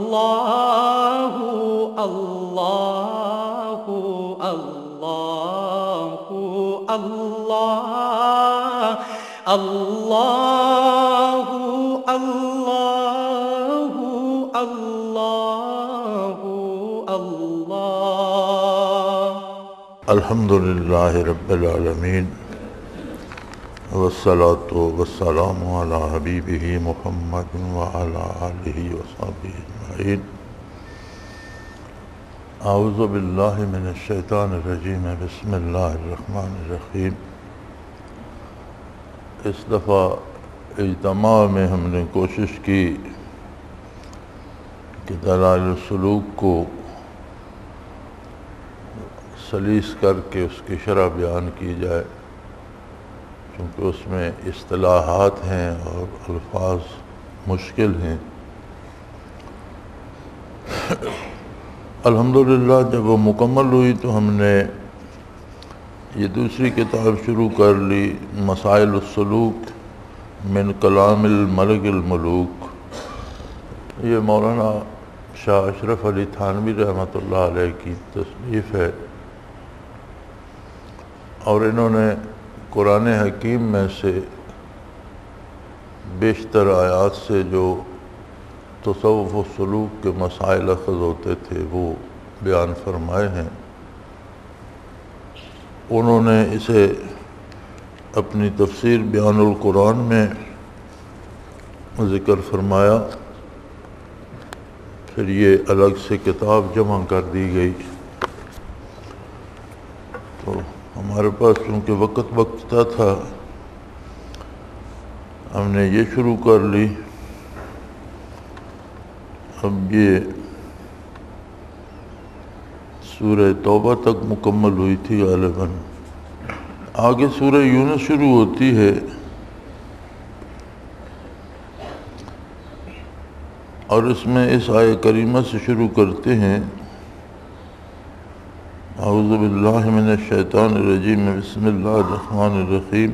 اللہ اللہ اللہ اللہ اللہ اللہ اللہ اللہ الحمدللہ رب العالمین والصلاة والسلام علی حبیبہ محمد وعلی آلہ وصحبہ اجمعین۔ اعوذ باللہ من الشیطان الرجیم، بسم اللہ الرحمن الرحیم۔ اس دفعہ اجتماع میں ہم نے کوشش کی کہ دلائل السلوک کو سلیس کر کے اس کی شرح بیان کی جائے، کیونکہ اس میں اصطلاحات ہیں اور الفاظ مشکل ہیں۔ الحمدللہ جب وہ مکمل ہوئی تو ہم نے یہ دوسری کتاب شروع کر لی، مسائل السلوک من کلام الملک الملوک۔ یہ مولانا شاہ اشرف علی تھانوی رحمۃ اللہ علیہ کی تصنیف ہے، اور انہوں نے قرآن حکیم میں سے بیشتر آیات سے جو تصوف و سلوک کے مسائل اخذ ہوتے تھے وہ بیان فرمائے ہیں۔ انہوں نے اسے اپنی تفسیر بیان القرآن میں ذکر فرمایا، پھر یہ الگ سے کتاب جمع کر دی گئی۔ تو ہمارے پاس چونکہ وقت تھا، ہم نے یہ شروع کر لی۔ اب یہ سورہ توبہ تک مکمل ہوئی تھی غالباً۔ آگے سورہ یونس شروع ہوتی ہے، اور اس میں اس آیہ کریمہ سے شروع کرتے ہیں، اعوذ باللہ من الشیطان الرجیم، بسم اللہ الرحمن الرحیم۔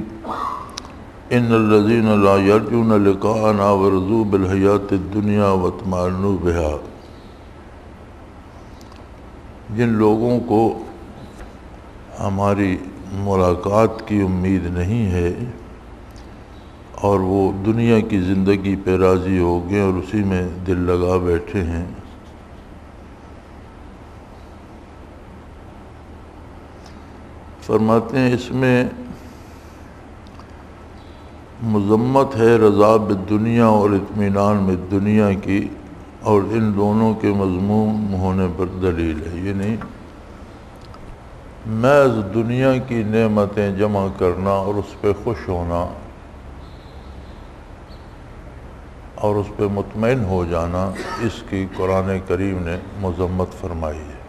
ان الذین لا یرجون لقاءنا ورضوا بالحیاۃ الدنیا واطمأنوا بہا۔ جن لوگوں کو ہماری ملاقات کی امید نہیں ہے اور وہ دنیا کی زندگی پہ راضی ہو گئے اور اسی میں دل لگا بیٹھے ہیں، فرماتے ہیں اس میں مذمت ہے رضا بالدنیا اور اطمینان میں دنیا کی، اور ان دونوں کے مذموم ہونے پر دلیل ہے۔ یعنی محض دنیا کی نعمتیں جمع کرنا اور اس پہ خوش ہونا اور اس پہ مطمئن ہو جانا، اس کی قرآن کریم نے مذمت فرمائی ہے۔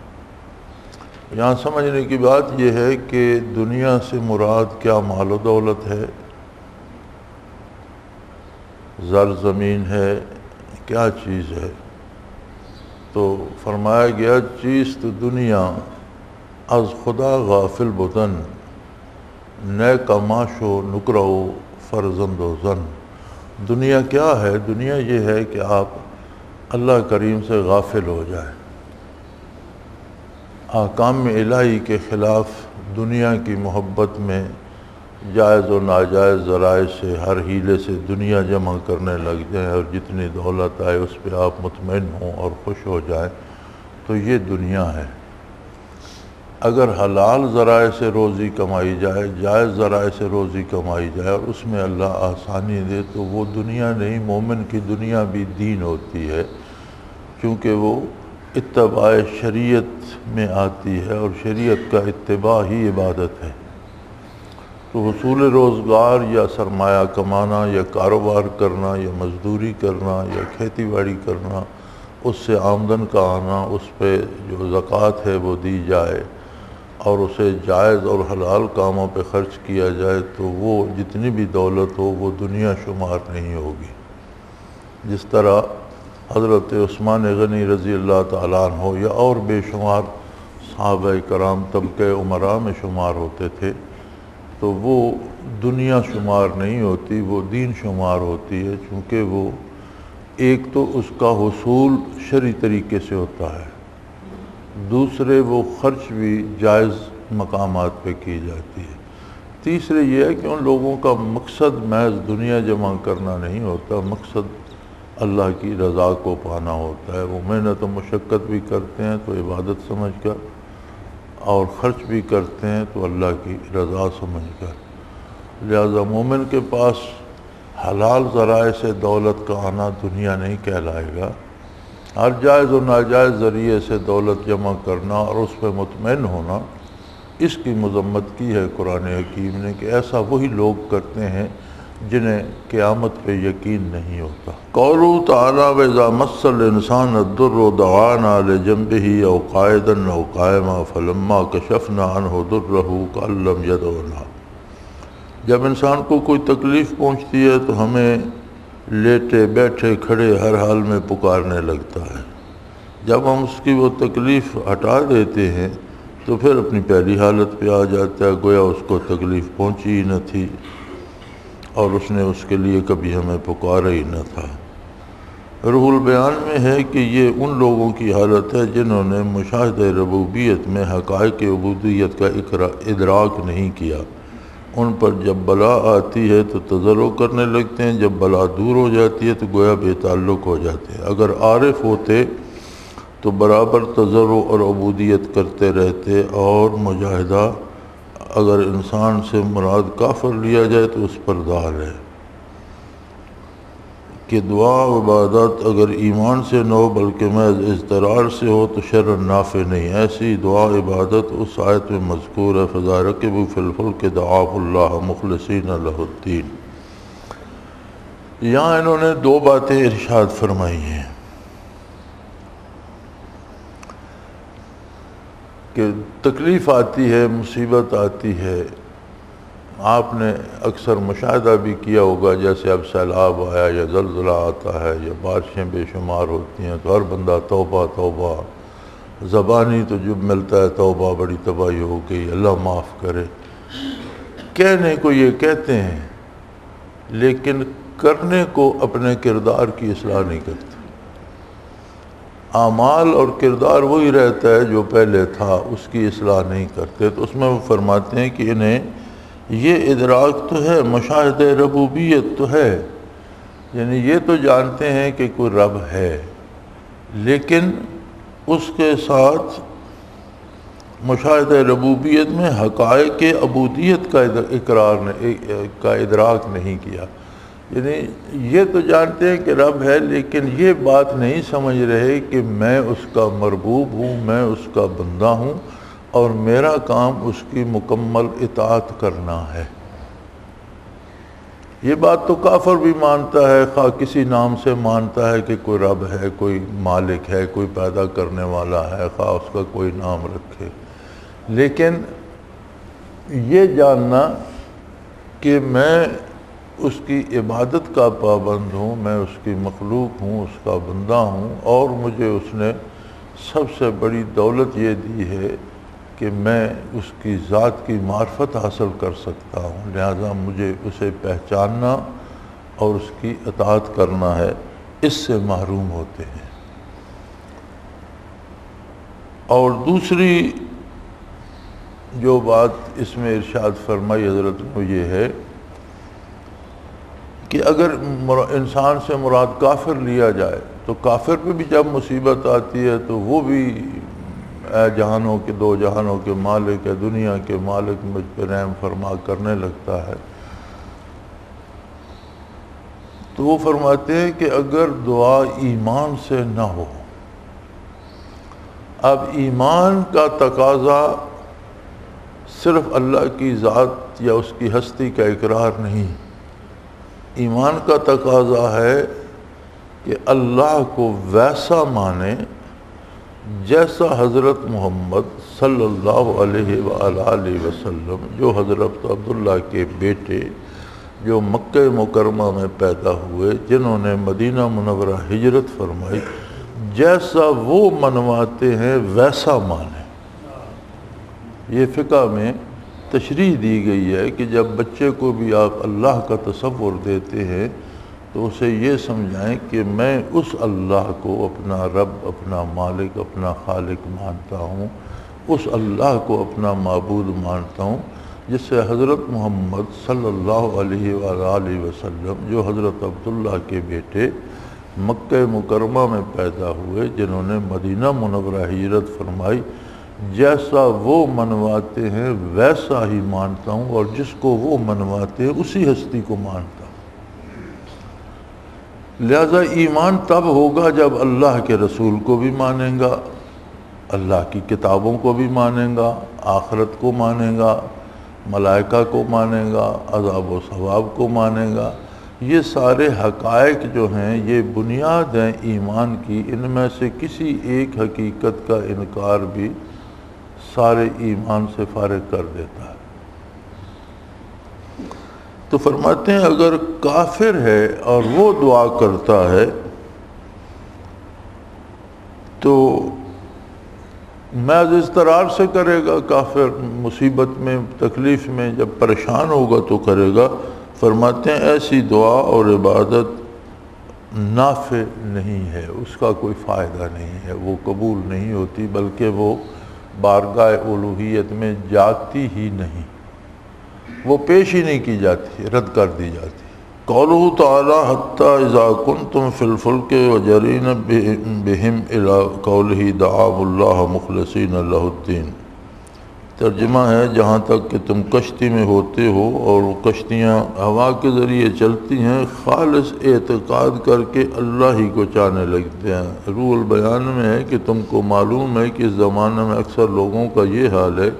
یہاں سمجھنے کی بات یہ ہے کہ دنیا سے مراد کیا مال و دولت ہے، زر زمین ہے، کیا چیز ہے؟ تو فرمایا گیا چیست دنیا از خدا غافل بدن، نیک ماش و نکرہ و فرزند و زن۔ دنیا کیا ہے؟ دنیا یہ ہے کہ آپ اللہ کریم سے غافل ہو جائیں، احکام الہی کے خلاف دنیا کی محبت میں جائز و ناجائز ذرائع سے ہر حیلے سے دنیا جمع کرنے لگ جائیں، اور جتنی دولت آئے اس پہ آپ مطمئن ہوں اور خوش ہو جائیں، تو یہ دنیا ہے۔ اگر حلال ذرائع سے روزی کمائی جائے، جائز ذرائع سے روزی کمائی جائے اور اس میں اللہ آسانی دے، تو وہ دنیا نہیں، مومن کی دنیا بھی دین ہوتی ہے، کیونکہ وہ اتباع شریعت میں آتی ہے، اور شریعت کا اتباع ہی عبادت ہے۔ تو حصول روزگار یا سرمایہ کمانا یا کاروبار کرنا یا مزدوری کرنا یا کھیتی باڑی کرنا، اس سے آمدن کا آنا، اس پہ جو زکوٰۃ ہے وہ دی جائے اور اسے جائز اور حلال کاموں پہ خرچ کیا جائے، تو وہ جتنی بھی دولت ہو وہ دنیا شمار نہیں ہوگی۔ جس طرح حضرت عثمان غنی رضی اللہ تعالیٰ عنہ یا اور بے شمار صحابہ کرام طبقہ امراء میں شمار ہوتے تھے، تو وہ دنیا شمار نہیں ہوتی، وہ دین شمار ہوتی ہے، چونکہ وہ ایک تو اس کا حصول شرعی طریقے سے ہوتا ہے، دوسرے وہ خرچ بھی جائز مقامات پہ کی جاتی ہے، تیسرے یہ ہے کہ ان لوگوں کا مقصد محض دنیا جمع کرنا نہیں ہوتا، مقصد اللہ کی رضا کو پانا ہوتا ہے۔ وہ محنت و مشقت بھی کرتے ہیں تو عبادت سمجھ کر، اور خرچ بھی کرتے ہیں تو اللہ کی رضا سمجھ کر۔ لہذا مومن کے پاس حلال ذرائع سے دولت کا آنا دنیا نہیں کہلائے گا، ہر جائز و ناجائز ذریعے سے دولت جمع کرنا اور اس پہ مطمئن ہونا، اس کی مذمت کی ہے قرآن حکیم نے کہ ایسا وہی لوگ کرتے ہیں جنہیں قیامت پہ یقین نہیں ہوتا۔ قولوا تعالیٰ وَإِذَا مَسَّ الْإِنسَانَ الضُّرُّ دَعَانَا لِجَنبِهِ أَوْ قَاعِدًا أَوْ قَائِمًا فَلَمَّا كَشَفْنَا عَنْهُ ضُرَّهُ كَأَن لَّمْ يَدْعُنَا۔ جب انسان کو کوئی تکلیف پہنچتی ہے تو ہمیں لیٹے بیٹھے کھڑے ہر حال میں پکارنے لگتا ہے، جب ہم اس کی وہ تکلیف ہٹا دیتے ہیں تو پھر اپنی پہلی حالت پہ آ جاتا ہے، گویا اس کو تکلیف پہنچی ہی نہ تھی اور اس نے اس کے لیے کبھی ہمیں پکارا ہی نہ تھا۔ روح البیان میں ہے کہ یہ ان لوگوں کی حالت ہے جنہوں نے مشاہدہ ربوبیت میں حقائق عبودیت کا ادراک نہیں کیا۔ ان پر جب بلا آتی ہے تو تضرع کرنے لگتے ہیں، جب بلا دور ہو جاتی ہے تو گویا بے تعلق ہو جاتے ہیں۔ اگر عارف ہوتے تو برابر تضرع اور عبودیت کرتے رہتے، اور مجاہدہ اگر انسان سے مراد کافر لیا جائے تو اس پر دار ہے کہ دعا و عبادت اگر ایمان سے نہ ہو بلکہ محض اضطرار سے ہو تو شرعاً نافع نہیں۔ ایسی دعا عبادت اس آیت میں مذکور ہے، فَإِذَا رَكِبُوا فِي الْفُلْكِ دَعَوُا اللَّهَ مُخْلِصِينَ لَهُ الدِّينَ۔ یہاں انہوں نے دو باتیں ارشاد فرمائی ہیں کہ تکلیف آتی ہے، مصیبت آتی ہے، آپ نے اکثر مشاہدہ بھی کیا ہوگا، جیسے اب سیلاب آیا یا زلزلہ آتا ہے یا بارشیں بے شمار ہوتی ہیں تو ہر بندہ توبہ توبہ، زبانی تو جب ملتا ہے توبہ بڑی تباہی ہو گئی، اللہ معاف کرے، کہنے کو یہ کہتے ہیں لیکن کرنے کو اپنے کردار کی اصلاح نہیں کرتے۔ اعمال اور کردار وہی رہتا ہے جو پہلے تھا، اس کی اصلاح نہیں کرتے۔ تو اس میں وہ فرماتے ہیں کہ انہیں یہ ادراک تو ہے، مشاہدہ ربوبیت تو ہے، یعنی یہ تو جانتے ہیں کہ کوئی رب ہے، لیکن اس کے ساتھ مشاہدہ ربوبیت میں حقائق عبودیت کا ادراک نہیں کیا۔ یعنی یہ تو جانتے ہیں کہ رب ہے، لیکن یہ بات نہیں سمجھ رہے کہ میں اس کا مربوب ہوں، میں اس کا بندہ ہوں، اور میرا کام اس کی مکمل اطاعت کرنا ہے۔ یہ بات تو کافر بھی مانتا ہے، خواہ کسی نام سے مانتا ہے کہ کوئی رب ہے، کوئی مالک ہے، کوئی پیدا کرنے والا ہے، خواہ اس کا کوئی نام رکھے، لیکن یہ جاننا کہ میں اس کی عبادت کا پابند ہوں، میں اس کی مخلوق ہوں، اس کا بندہ ہوں، اور مجھے اس نے سب سے بڑی دولت یہ دی ہے کہ میں اس کی ذات کی معرفت حاصل کر سکتا ہوں، لہذا مجھے اسے پہچاننا اور اس کی اطاعت کرنا ہے، اس سے محروم ہوتے ہیں۔ اور دوسری جو بات اس میں ارشاد فرمائی حضرت نے یہ ہے کہ اگر انسان سے مراد کافر لیا جائے تو کافر پہ بھی جب مصیبت آتی ہے تو وہ بھی اے جہانوں کے دو جہانوں کے مالک ہے، دنیا کے مالک، مجھ پہ رحم فرما کرنے لگتا ہے۔ تو وہ فرماتے ہیں کہ اگر دعا ایمان سے نہ ہو، اب ایمان کا تقاضا صرف اللہ کی ذات یا اس کی ہستی کا اقرار نہیں، ایمان کا تقاضا ہے کہ اللہ کو ویسا مانے جیسا حضرت محمد صلی اللہ علیہ وآلہ وسلم، جو حضرت عبداللہ کے بیٹے جو مکہ مکرمہ میں پیدا ہوئے، جنہوں نے مدینہ منورہ ہجرت فرمائی، جیسا وہ منواتے ہیں ویسا مانیں۔ یہ فقہ میں تشریح دی گئی ہے کہ جب بچے کو بھی آپ اللہ کا تصور دیتے ہیں تو اسے یہ سمجھائیں کہ میں اس اللہ کو اپنا رب، اپنا مالک، اپنا خالق مانتا ہوں، اس اللہ کو اپنا معبود مانتا ہوں جس سے حضرت محمد صلی اللہ علیہ وآلہ وسلم، جو حضرت عبداللہ کے بیٹے مکہ مکرمہ میں پیدا ہوئے، جنہوں نے مدینہ منورہ ہجرت فرمائی، جیسا وہ منواتے ہیں ویسا ہی مانتا ہوں، اور جس کو وہ منواتے ہیں اسی ہستی کو مانتا ہوں۔ لہذا ایمان تب ہوگا جب اللہ کے رسول کو بھی مانیں گا، اللہ کی کتابوں کو بھی مانیں گا، آخرت کو مانیں گا، ملائکہ کو مانیں گا، عذاب و ثواب کو مانیں گا۔ یہ سارے حقائق جو ہیں یہ بنیاد ہیں ایمان کی، ان میں سے کسی ایک حقیقت کا انکار بھی سارے ایمان سے فارغ کر دیتا ہے۔ تو فرماتے ہیں اگر کافر ہے اور وہ دعا کرتا ہے تو محض اضطرار سے کرے گا، کافر مصیبت میں، تکلیف میں جب پریشان ہوگا تو کرے گا۔ فرماتے ہیں ایسی دعا اور عبادت نافع نہیں ہے، اس کا کوئی فائدہ نہیں ہے، وہ قبول نہیں ہوتی، بلکہ وہ بارگاہ الوہیت میں جاتی ہی نہیں، وہ پیش ہی نہیں کی جاتی، رد کر دی جاتی۔ قولہ تعالی حتی اذا کنتم فی الفلک وجرین بہم الی قولہ دعاء اللہ مخلصین لہ الدین۔ ترجمہ ہے جہاں تک کہ تم کشتی میں ہوتے ہو اور کشتیاں ہوا کے ذریعے چلتی ہیں، خالص اعتقاد کر کے اللہ ہی کو چاہنے لگتے ہیں۔ روح البیان میں ہے کہ تم کو معلوم ہے کہ اس زمانے میں اکثر لوگوں کا یہ حال ہے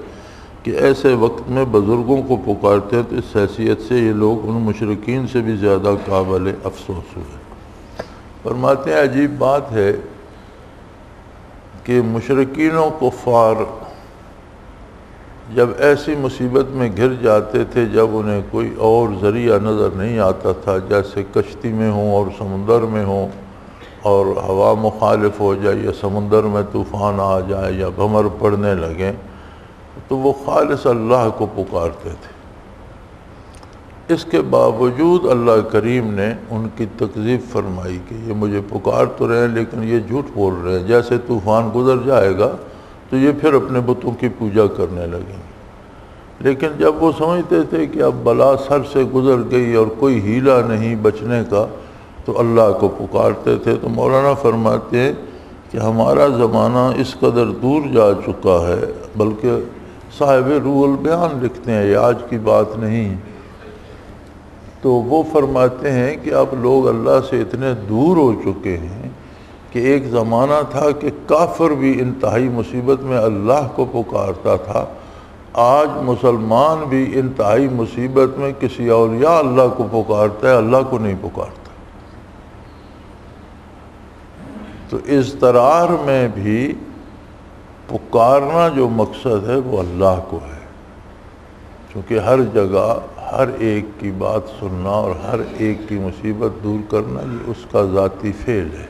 کہ ایسے وقت میں بزرگوں کو پکارتے ہیں، تو اس حیثیت سے یہ لوگ ان مشرکین سے بھی زیادہ قابل افسوس ہوئے۔ فرماتے ہیں عجیب بات ہے کہ مشرکین و کفار جب ایسی مصیبت میں گر جاتے تھے جب انہیں کوئی اور ذریعہ نظر نہیں آتا تھا، جیسے کشتی میں ہوں اور سمندر میں ہوں اور ہوا مخالف ہو جائے یا سمندر میں طوفان آ جائے یا بھمر پڑنے لگیں، تو وہ خالص اللہ کو پکارتے تھے۔ اس کے باوجود اللہ کریم نے ان کی تکذیب فرمائی کہ یہ مجھے پکار تو رہے ہیں لیکن یہ جھوٹ بول رہے ہیں، جیسے طوفان گزر جائے گا تو یہ پھر اپنے بتوں کی پوجا کرنے لگیں گے۔ لیکن جب وہ سمجھتے تھے کہ اب بلا سر سے گزر گئی اور کوئی ہیلہ نہیں بچنے کا، تو اللہ کو پکارتے تھے۔ تو مولانا فرماتے ہیں کہ ہمارا زمانہ اس قدر دور جا چکا ہے، بلکہ صاحب روح البیان لکھتے ہیں، یہ آج کی بات نہیں، تو وہ فرماتے ہیں کہ اب لوگ اللہ سے اتنے دور ہو چکے ہیں کہ ایک زمانہ تھا کہ کافر بھی انتہائی مصیبت میں اللہ کو پکارتا تھا، آج مسلمان بھی انتہائی مصیبت میں کسی اولیاء اللہ کو پکارتا ہے، اللہ کو نہیں پکارتا۔ تو اضطرار میں بھی پکارنا جو مقصد ہے وہ اللہ کو ہے، چونکہ ہر جگہ ہر ایک کی بات سننا اور ہر ایک کی مصیبت دور کرنا یہ اس کا ذاتی فعل ہے۔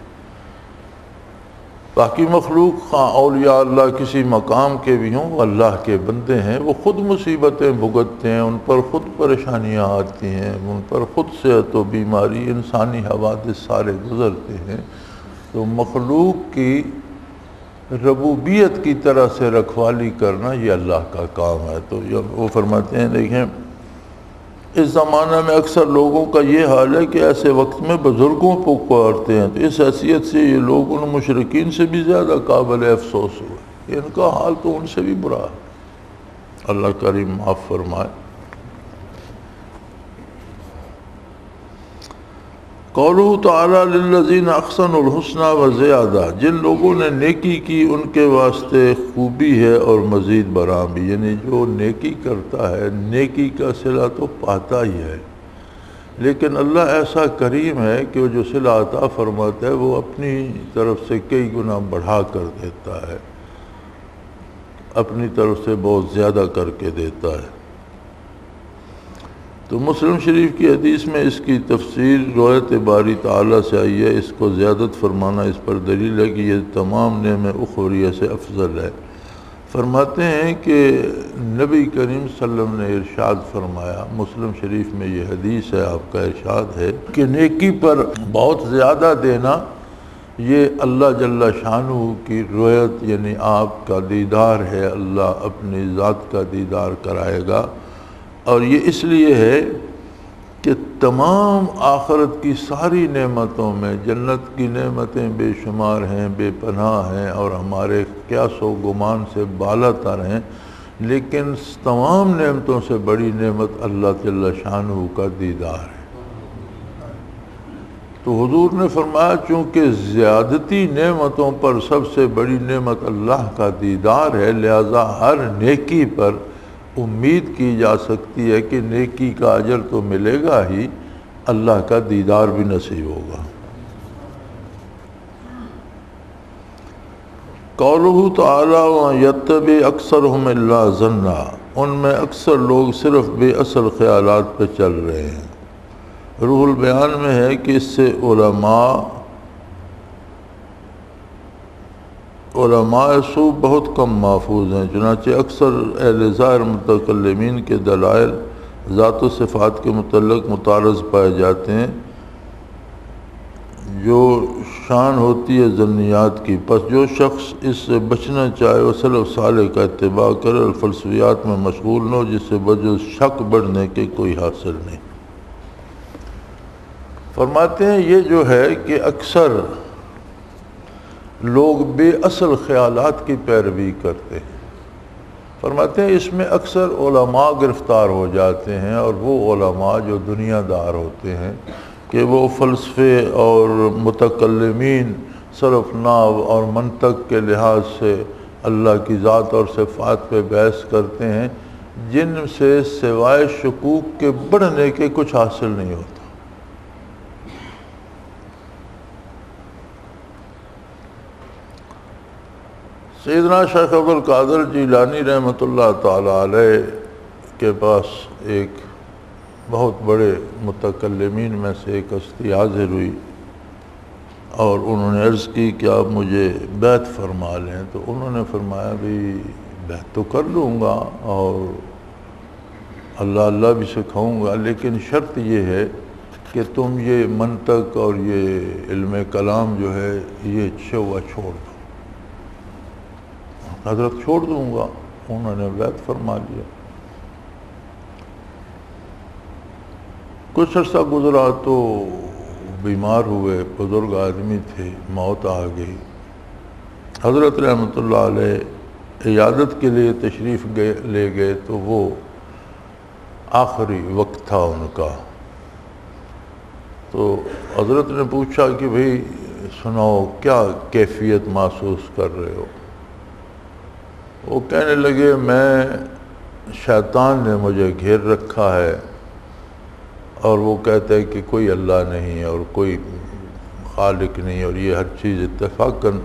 باقی مخلوق خواہ اولیاء اللہ کسی مقام کے بھی ہوں، وہ اللہ کے بندے ہیں، وہ خود مصیبتیں بھگتتے ہیں، ان پر خود پریشانیاں آتی ہیں، ان پر خود صحت و بیماری، انسانی حوادث سارے گزرتے ہیں۔ تو مخلوق کی ربوبیت کی طرح سے رکھوالی کرنا یہ اللہ کا کام ہے۔ تو وہ فرماتے ہیں دیکھیں اس زمانہ میں اکثر لوگوں کا یہ حال ہے کہ ایسے وقت میں بزرگوں کو پکارتے ہیں، تو اس حیثیت سے یہ لوگ ان مشرکین سے بھی زیادہ قابل افسوس ہوئے، ان کا حال تو ان سے بھی برا ہے، اللہ کریم معاف فرمائے۔ قولہ تعالیٰ للذین احسنوا الحسنی وزیادہ، جن لوگوں نے نیکی کی ان کے واسطے خوبی ہے اور مزید برآں بھی، یعنی جو نیکی کرتا ہے نیکی کا صلہ تو پاتا ہی ہے، لیکن اللہ ایسا کریم ہے کہ وہ جو صلہ عطا فرماتا ہے وہ اپنی طرف سے کئی گنا بڑھا کر دیتا ہے، اپنی طرف سے بہت زیادہ کر کے دیتا ہے۔ تو مسلم شریف کی حدیث میں اس کی تفسیر روایت باری تعالیٰ سے آئی ہے، اس کو زیادت فرمانا اس پر دلیل ہے کہ یہ تمام نعمت اخرویہ سے افضل ہے۔ فرماتے ہیں کہ نبی کریم صلی اللہ علیہ وسلم نے ارشاد فرمایا، مسلم شریف میں یہ حدیث ہے، آپ کا ارشاد ہے کہ نیکی پر بہت زیادہ دینا یہ اللہ جل شانہ کی رؤیت، یعنی آپ کا دیدار ہے، اللہ اپنی ذات کا دیدار کرائے گا۔ اور یہ اس لیے ہے کہ تمام آخرت کی ساری نعمتوں میں جنت کی نعمتیں بے شمار ہیں، بے پناہ ہیں اور ہمارے قیاس و گمان سے بالا تر ہیں، لیکن تمام نعمتوں سے بڑی نعمت اللہ جل شانہ کا دیدار ہے۔ تو حضور نے فرمایا چونکہ زیادتی نعمتوں پر سب سے بڑی نعمت اللہ کا دیدار ہے، لہذا ہر نیکی پر امید کی جا سکتی ہے کہ نیکی کا اجر تو ملے گا ہی، اللہ کا دیدار بھی نصیب ہوگا۔ قولہ تعالی وَيَتَّبِعْ أَكْثَرُهُمْ إِلَّا ظَنًّا، ان میں اکثر لوگ صرف بے اصل خیالات پہ چل رہے ہیں۔ روح البیان میں ہے کہ اس سے علماء سو بہت کم محفوظ ہیں، چنانچہ اکثر اہل ظاہر متکلمین کے دلائل ذات و صفات کے متعلق متعارض پائے جاتے ہیں، جو شان ہوتی ہے ظنیات کی۔ پس جو شخص اس سے بچنا چاہے وہ سلف صالح کا اتباع کرے اور فلسفیات میں مشغول نہ ہو، جس سے بجز شک بڑھنے کے کوئی حاصل نہیں۔ فرماتے ہیں یہ جو ہے کہ اکثر لوگ بے اصل خیالات کی پیروی کرتے ہیں، فرماتے ہیں اس میں اکثر علماء گرفتار ہو جاتے ہیں، اور وہ علماء جو دنیا دار ہوتے ہیں کہ وہ فلسفے اور متکلمین صرف نحو اور منطق کے لحاظ سے اللہ کی ذات اور صفات پہ بحث کرتے ہیں، جن سے سوائے شکوک کے بڑھنے کے کچھ حاصل نہیں ہوتا۔ سیدنا شیخ عبدالقادر جیلانی رحمۃ اللہ تعالیٰ علیہ کے پاس ایک بہت بڑے متکلمین میں سے ایک ہستی حاضر ہوئی، اور انہوں نے عرض کی کہ آپ مجھے بیعت فرما لیں۔ تو انہوں نے فرمایا بھی بیعت تو کر لوں گا اور اللہ بھی سکھاؤں گا، لیکن شرط یہ ہے کہ تم یہ منطق اور یہ علم کلام جو ہے یہ شعبہ چھوڑ دو۔ حضرت چھوڑ دوں گا، انہوں نے بیعت فرما لیا۔ کچھ عرصہ گزرا تو بیمار ہوئے، بزرگ آدمی تھے، موت آ گئی۔ حضرت رحمۃ اللہ علیہ عیادت کے لیے تشریف لے گئے تو وہ آخری وقت تھا ان کا۔ تو حضرت نے پوچھا کہ بھئی سناؤ کیا کیفیت محسوس کر رہے ہو؟ وہ کہنے لگے میں شیطان نے مجھے گھیر رکھا ہے، اور وہ کہتا ہے کہ کوئی اللہ نہیں اور کوئی خالق نہیں، اور یہ ہر چیز اتفاقاً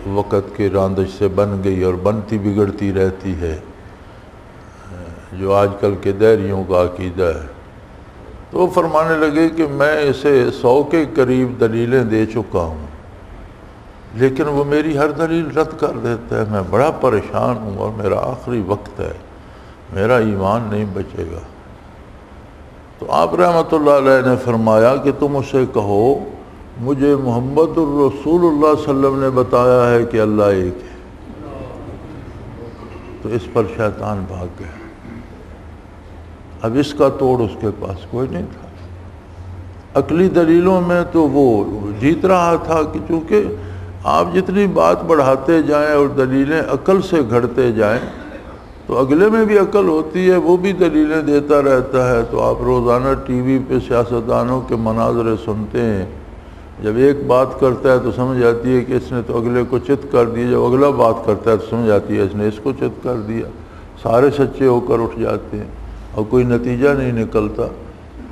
وقت کی راندش سے بن گئی اور بنتی بگڑتی رہتی ہے، جو آج کل کے دہریوں کا عقیدہ ہے۔ تو وہ فرمانے لگے کہ میں اسے 100 کے قریب دلیلیں دے چکا ہوں، لیکن وہ میری ہر دلیل رد کر دیتا ہے، میں بڑا پریشان ہوں اور میرا آخری وقت ہے، میرا ایمان نہیں بچے گا۔ تو آپ رحمۃ اللہ علیہ نے فرمایا کہ تم اسے کہو مجھے محمد الرسول اللہ صلی اللہ علیہ وسلم نے بتایا ہے کہ اللہ ایک ہے۔ تو اس پر شیطان بھاگ گیا۔ اب اس کا توڑ اس کے پاس کوئی نہیں تھا۔ عقلی دلیلوں میں تو وہ جیت رہا تھا کہ چونکہ آپ جتنی بات بڑھاتے جائیں اور دلیلیں عقل سے گھڑتے جائیں تو اگلے میں بھی عقل ہوتی ہے، وہ بھی دلیلیں دیتا رہتا ہے۔ تو آپ روزانہ ٹی وی پہ سیاستدانوں کے مناظرے سنتے ہیں، جب ایک بات کرتا ہے تو سمجھ جاتی ہے کہ اس نے تو اگلے کو چت کر دیا، جب اگلا بات کرتا ہے تو سمجھ جاتی ہے اس نے اس کو چت کر دیا، سارے سچے ہو کر اٹھ جاتے ہیں اور کوئی نتیجہ نہیں نکلتا۔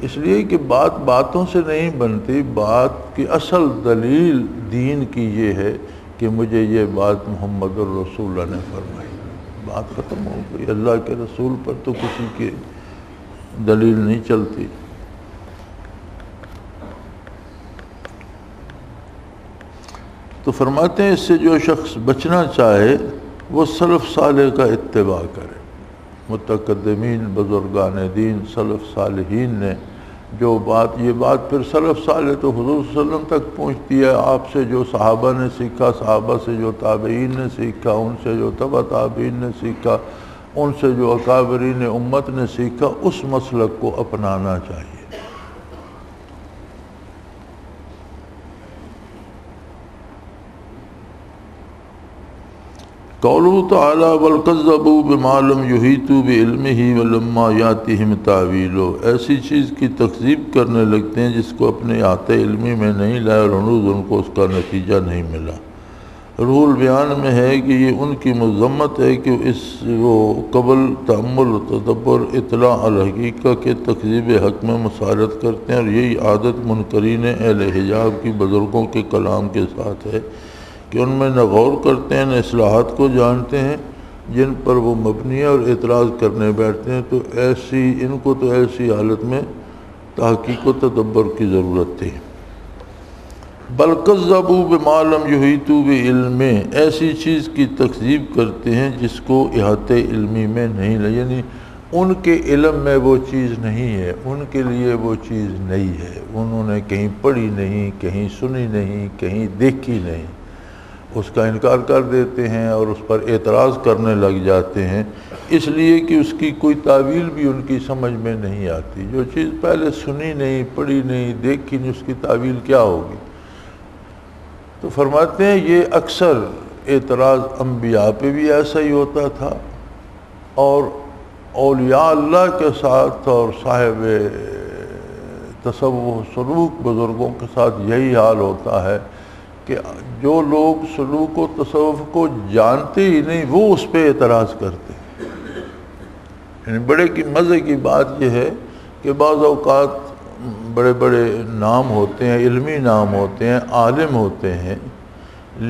اس لیے کہ بات باتوں سے نہیں بنتی، بات کی اصل دلیل دین کی یہ ہے کہ مجھے یہ بات محمد الرسول اللہ نے فرمائی، بات ختم ہو گئی۔ اللہ کے رسول پر تو کسی کی دلیل نہیں چلتی۔ تو فرماتے ہیں اس سے جو شخص بچنا چاہے وہ سلف صالح کا اتباع کرے۔ متقدمین بزرگان دین سلف صالحین نے جو یہ بات پھر سلف صالح تو حضور صلی اللہ علیہ وسلم تک پہنچتی ہے، آپ سے جو صحابہ نے سیکھا، صحابہ سے جو تابعین نے سیکھا، ان سے جو تبع تابعین نے سیکھا، ان سے جو اکابرین امت نے سیکھا، اس مسلک کو اپنانا چاہیے۔ قوله تعالیٰ بل کذبوا بما لم یحیطوا بعلمہ ولما یاتہم تاویلہ، ایسی چیز کی تکذیب کرنے لگتے ہیں جس کو اپنے احاطہ علمی میں نہیں لائے اور ہنوز ان کو اس کا نتیجہ نہیں ملا۔ روح البیان میں ہے کہ یہ ان کی مذمت ہے کہ وہ قبل تأمل و تدبر اطلاع الحقیقہ کے تکذیب حق میں مسارت کرتے ہیں، اور یہی عادت منکرین اہل حجاب کی بزرگوں کے کلام کے ساتھ ہے کہ ان میں نہ غور کرتے ہیں نہ اصلاحات کو جانتے ہیں جن پر وہ مبنی ہے، اور اعتراض کرنے بیٹھتے ہیں تو ان کو تو ایسی حالت میں تحقیق و تدبر کی ضرورت تھی۔ بل کذبوا بما لم یحیطوا بعلم، ایسی چیز کی تکذیب کرتے ہیں جس کو احاطہ علمی میں نہیں لے، یعنی ان کے علم میں وہ چیز نہیں ہے، ان کے لیے وہ چیز نہیں ہے، انہوں نے کہیں پڑھی نہیں، کہیں سنی نہیں، کہیں دیکھی نہیں، اس کا انکار کر دیتے ہیں اور اس پر اعتراض کرنے لگ جاتے ہیں، اس لیے کہ اس کی کوئی تعویل بھی ان کی سمجھ میں نہیں آتی۔ جو چیز پہلے سنی نہیں، پڑھی نہیں، دیکھی نہیں، اس کی تعویل کیا ہوگی؟ تو فرماتے ہیں یہ اکثر اعتراض انبیاء پہ بھی ایسا ہی ہوتا تھا، اور اولیاء اللہ کے ساتھ اور صاحب تصوف سلوک بزرگوں کے ساتھ یہی حال ہوتا ہے کہ جو لوگ سلوک و تصوف کو جانتے ہی نہیں وہ اس پہ اعتراض کرتے ہیں۔ یعنی بڑے کی مزے کی بات یہ ہے کہ بعض اوقات بڑے بڑے نام ہوتے ہیں، علمی نام ہوتے ہیں، عالم ہوتے ہیں،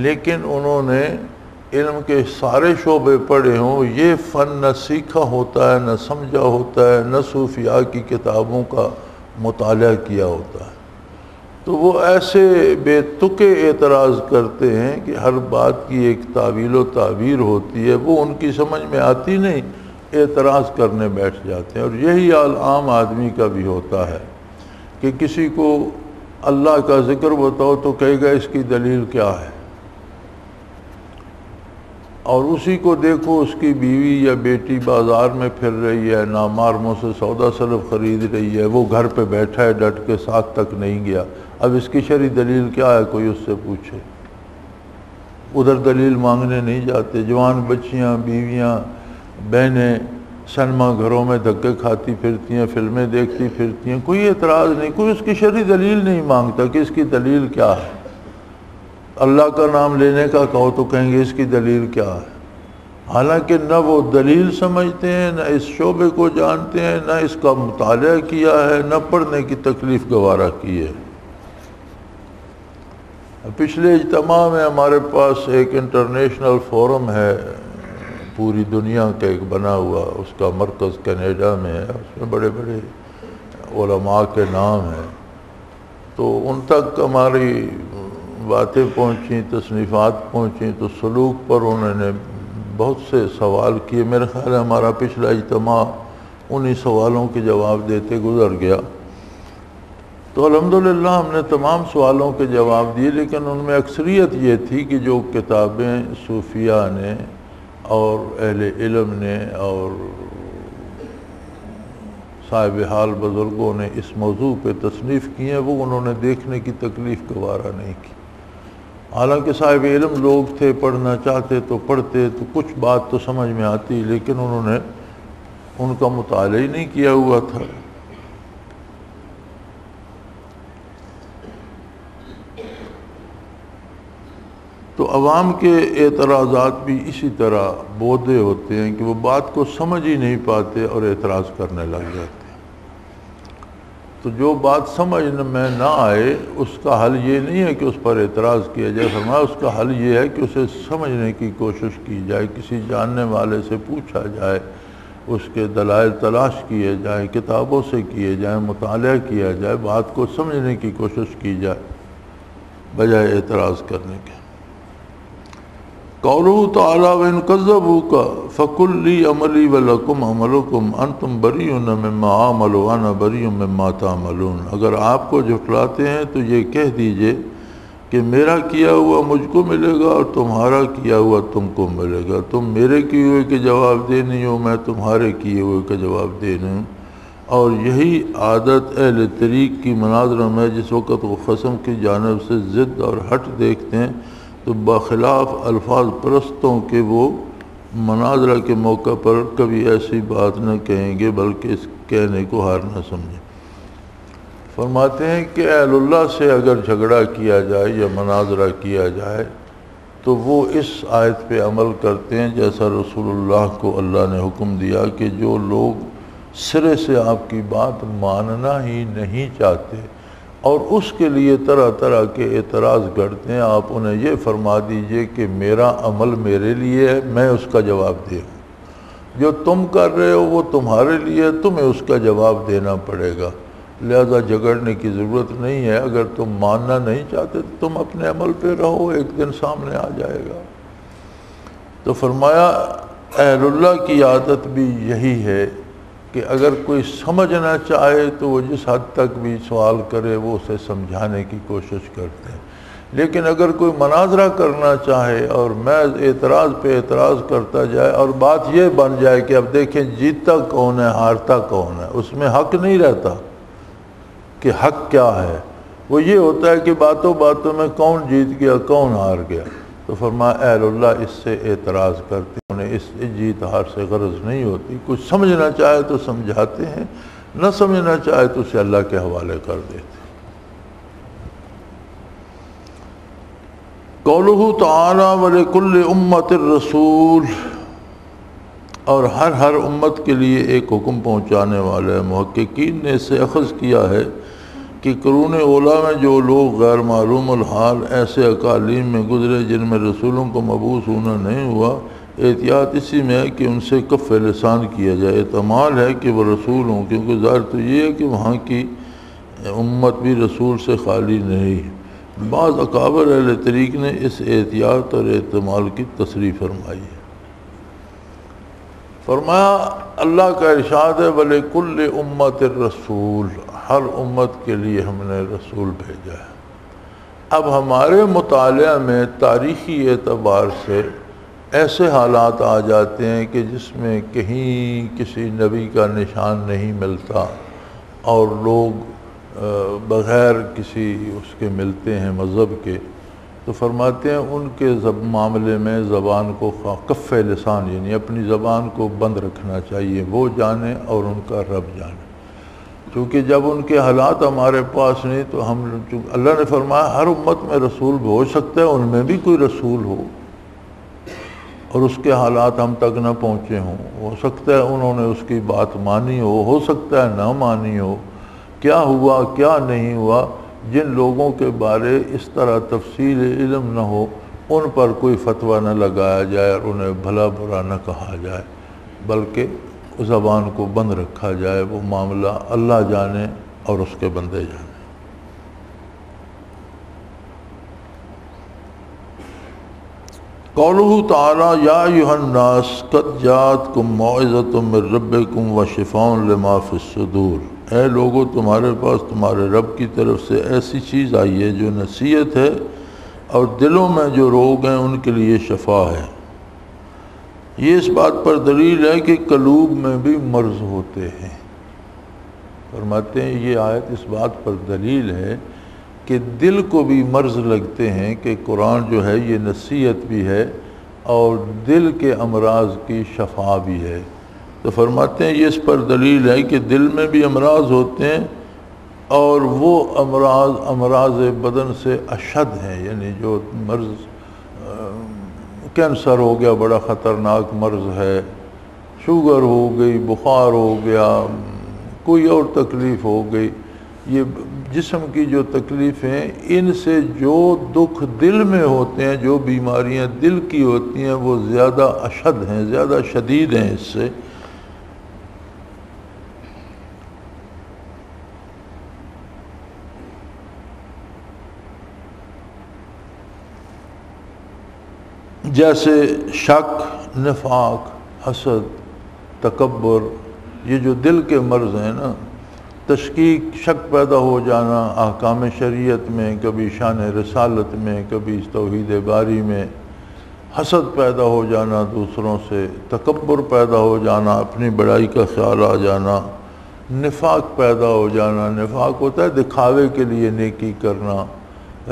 لیکن انہوں نے علم کے سارے شعبے پڑھے ہوں، یہ فن نہ سیکھا ہوتا ہے، نہ سمجھا ہوتا ہے، نہ صوفیاء کی کتابوں کا مطالعہ کیا ہوتا ہے، تو وہ ایسے بے تکے اعتراض کرتے ہیں کہ ہر بات کی ایک تعویل و تعبیر ہوتی ہے، وہ ان کی سمجھ میں آتی نہیں، اعتراض کرنے بیٹھ جاتے ہیں۔ اور یہی حال عام آدمی کا بھی ہوتا ہے کہ کسی کو اللہ کا ذکر بتاؤ تو کہے گا اس کی دلیل کیا ہے، اور اسی کو دیکھو اس کی بیوی یا بیٹی بازار میں پھر رہی ہے، نامار منہ سے سودا سلف خرید رہی ہے، وہ گھر پہ بیٹھا ہے ڈٹ کے، ساتھ تک نہیں گیا، اب اس کی شرعی دلیل کیا ہے کوئی اس سے پوچھے، ادھر دلیل مانگنے نہیں جاتے۔ جوان بچیاں، بیویاں، بہنیں سنیما گھروں میں دھکے کھاتی پھرتی ہیں، فلمیں دیکھتی پھرتی ہیں، کوئی اعتراض نہیں، کوئی اس کی شرعی دلیل نہیں مانگتا کہ اس کی دلیل کیا ہے۔ اللہ کا نام لینے کا کہو تو کہیں گے اس کی دلیل کیا ہے، حالانکہ نہ وہ دلیل سمجھتے ہیں، نہ اس شعبے کو جانتے ہیں، نہ اس کا مطالعہ کیا ہے، نہ پڑھنے کی تکلیف گوارا کی ہے۔ پچھلے اجتماع میں ہمارے پاس ایک انٹرنیشنل فورم ہے، پوری دنیا کا ایک بنا ہوا، اس کا مرکز کینیڈا میں ہے، اس میں بڑے بڑے علماء کے نام ہیں، تو ان تک ہماری باتیں پہنچیں، تصنیفات پہنچیں، تو سلوک پر انہوں نے بہت سے سوال کیے۔ میرے خیال ہے ہمارا پچھلا اجتماع انہی سوالوں کے جواب دیتے گزر گیا، تو الحمدللہ ہم نے تمام سوالوں کے جواب دیے، لیکن ان میں اکثریت یہ تھی کہ جو کتابیں صوفیاء نے اور اہل علم نے اور صاحب حال بزرگوں نے اس موضوع پہ تصنیف کی ہیں، وہ انہوں نے دیکھنے کی تکلیف گوارا نہیں کی۔ حالانکہ صاحب علم لوگ تھے، پڑھنا چاہتے تو پڑھتے، تو کچھ بات تو سمجھ میں آتی، لیکن انہوں نے ان کا مطالعہ ہی نہیں کیا ہوا تھا۔ تو عوام کے اعتراضات بھی اسی طرح بودے ہوتے ہیں کہ وہ بات کو سمجھ ہی نہیں پاتے اور اعتراض کرنے لگ جاتے ہیں۔ تو جو بات سمجھ میں نہ آئے اس کا حل یہ نہیں ہے کہ اس پر اعتراض کیا جائے، فرمایا اس کا حل یہ ہے کہ اسے سمجھنے کی کوشش کی جائے، کسی جاننے والے سے پوچھا جائے، اس کے دلائل تلاش کیے جائیں، کتابوں سے کیے جائیں، مطالعہ کیا جائے، بات کو سمجھنے کی کوشش کی جائے بجائے اعتراض کرنے کے۔ قولہ تعالی وَإِن كَذَّبُوكَ فَقُلْ لِي عَمَلِي وَلَكُمْ عَمَلُكُمْ أَنْتُمْ بَرِيئُونَ مِمَّا أَعْمَلُ وَأَنَا بَرِيءٌ مِمَّا تَعْمَلُونَ۔ اگر آپ کو جھٹلاتے ہیں تو یہ کہہ دیجئے کہ میرا کیا ہوا مجھ کو ملے گا اور تمہارا کیا ہوا تم کو ملے گا، تم میرے کیے ہوئے کے جواب دے نہیں ہو، میں تمہارے کیے ہوئے کا جواب دے نہیں ہوں۔ اور یہی عادت اہل طریق کی مناظرہ میں جس وقت وہ خصم کی جانب سے ضد اور ہٹ دیکھتے ہیں تو بخلاف الفاظ پرستوں کے وہ مناظرہ کے موقع پر کبھی ایسی بات نہ کہیں گے بلکہ اس کہنے کو ہار نہ سمجھیں۔ فرماتے ہیں کہ اہل اللہ سے اگر جھگڑا کیا جائے یا مناظرہ کیا جائے تو وہ اس آیت پہ عمل کرتے ہیں جیسا رسول اللہ کو اللہ نے حکم دیا کہ جو لوگ سرے سے آپ کی بات ماننا ہی نہیں چاہتے اور اس کے لیے طرح طرح کے اعتراض کرتے ہیں، آپ انہیں یہ فرما دیجئے کہ میرا عمل میرے لیے ہے، میں اس کا جواب دے ہوں، جو تم کر رہے ہو وہ تمہارے لیے ہے، تمہیں اس کا جواب دینا پڑے گا، لہذا جھگڑنے کی ضرورت نہیں ہے۔ اگر تم ماننا نہیں چاہتے تو تم اپنے عمل پہ رہو، ایک دن سامنے آ جائے گا۔ تو فرمایا اہل اللہ کی عادت بھی یہی ہے کہ اگر کوئی سمجھنا چاہے تو وہ جس حد تک بھی سوال کرے وہ اسے سمجھانے کی کوشش کرتے ہیں، لیکن اگر کوئی مناظرہ کرنا چاہے اور محض اعتراض پہ اعتراض کرتا جائے اور بات یہ بن جائے کہ اب دیکھیں جیتتا کون ہے ہارتا کون ہے، اس میں حق نہیں رہتا کہ حق کیا ہے، وہ یہ ہوتا ہے کہ باتوں باتوں میں کون جیت گیا کون ہار گیا۔ تو فرمایا اہل اللہ اس سے اعتراض کرتے ہیں، انہیں اس جیت ہار سے غرض نہیں ہوتی، کچھ سمجھنا چاہے تو سمجھاتے ہیں، نہ سمجھنا چاہے تو اسے اللہ کے حوالے کر دیتے ہیں۔ قولہ تعالی وَلِكُلِّ أُمَّةٍ الرَّسُولُ، اور ہر امت کے لیے ایک حکم پہنچانے والا ہے۔ محققین نے اسے اخذ کیا ہے کہ قرون اولیٰ میں جو لوگ غیر معلوم الحال ایسے اقالیم میں گزرے جن میں رسولوں کو مبعوث ہونا نہیں ہوا، احتیاط اسی میں ہے کہ ان سے کف لسان کیا جائے، احتمال ہے کہ وہ رسول ہوں، کیونکہ ظاہر تو یہ ہے کہ وہاں کی امت بھی رسول سے خالی نہیں۔ بعض اکابر اہل طریق نے اس احتیاط اور احتمال کی تصریح فرمائی ہے۔ فرمایا اللہ کا ارشاد ہے وَلِكُلِّ أُمَّةٍ الرَّسُولُ، ہر امت کے لیے ہم نے رسول بھیجا ہے۔ اب ہمارے مطالعہ میں تاریخی اعتبار سے ایسے حالات آ جاتے ہیں کہ جس میں کہیں کسی نبی کا نشان نہیں ملتا اور لوگ بغیر کسی اس کے ملتے ہیں مذہب کے، تو فرماتے ہیں ان کے معاملے میں زبان کو کف لسان یعنی اپنی زبان کو بند رکھنا چاہیے، وہ جانے اور ان کا رب جانے، کیونکہ جب ان کے حالات ہمارے پاس نہیں تو اللہ نے فرمایا ہر امت میں رسول ہو سکتا ہے ان میں بھی کوئی رسول ہو اور اس کے حالات ہم تک نہ پہنچے ہوں، ہو سکتا ہے انہوں نے اس کی بات مانی ہو سکتا ہے نہ مانی ہو، کیا ہوا کیا نہیں ہوا، جن لوگوں کے بارے اس طرح تفصیل علم نہ ہو ان پر کوئی فتویٰ نہ لگایا جائے اور انہیں بھلا برا نہ کہا جائے، بلکہ زبان کو بند رکھا جائے، وہ معاملہ اللہ جانے اور اس کے بندے جانے۔ قولہ تعالی یا ایھا الناس قد جاءتکم موعظۃ من ربکم وشفاء لما فی الصدور، اے لوگو تمہارے پاس تمہارے رب کی طرف سے ایسی چیز آئی ہے جو نصیحت ہے اور دلوں میں جو روگ ہیں ان کے لیے شفا ہے۔ یہ اس بات پر دلیل ہے کہ قلوب میں بھی مرض ہوتے ہیں۔ فرماتے ہیں یہ آیت اس بات پر دلیل ہے کہ دل کو بھی مرض لگتے ہیں کہ قرآن جو ہے یہ نصیحت بھی ہے اور دل کے امراض کی شفا بھی ہے۔ تو فرماتے ہیں یہ اس پر دلیل ہے کہ دل میں بھی امراض ہوتے ہیں اور وہ امراض بدن سے اشد ہیں، یعنی جو مرض کینسر ہو گیا بڑا خطرناک مرض ہے، شوگر ہو گئی، بخار ہو گیا، کوئی اور تکلیف ہو گئی، یہ جسم کی جو تکلیفیں ان سے جو دکھ دل میں ہوتے ہیں، جو بیماریاں دل کی ہوتی ہیں وہ زیادہ اشد ہیں، زیادہ شدید ہیں اس سے۔ جیسے شک، نفاق، حسد، تکبر، یہ جو دل کے مرض ہیں نا، تشکیک، شک پیدا ہو جانا احکام شریعت میں، کبھی شان رسالت میں، کبھی توحید باری میں، حسد پیدا ہو جانا دوسروں سے، تکبر پیدا ہو جانا، اپنی بڑائی کا خیال آ جانا، نفاق پیدا ہو جانا، نفاق ہوتا ہے دکھاوے کے لیے نیکی کرنا،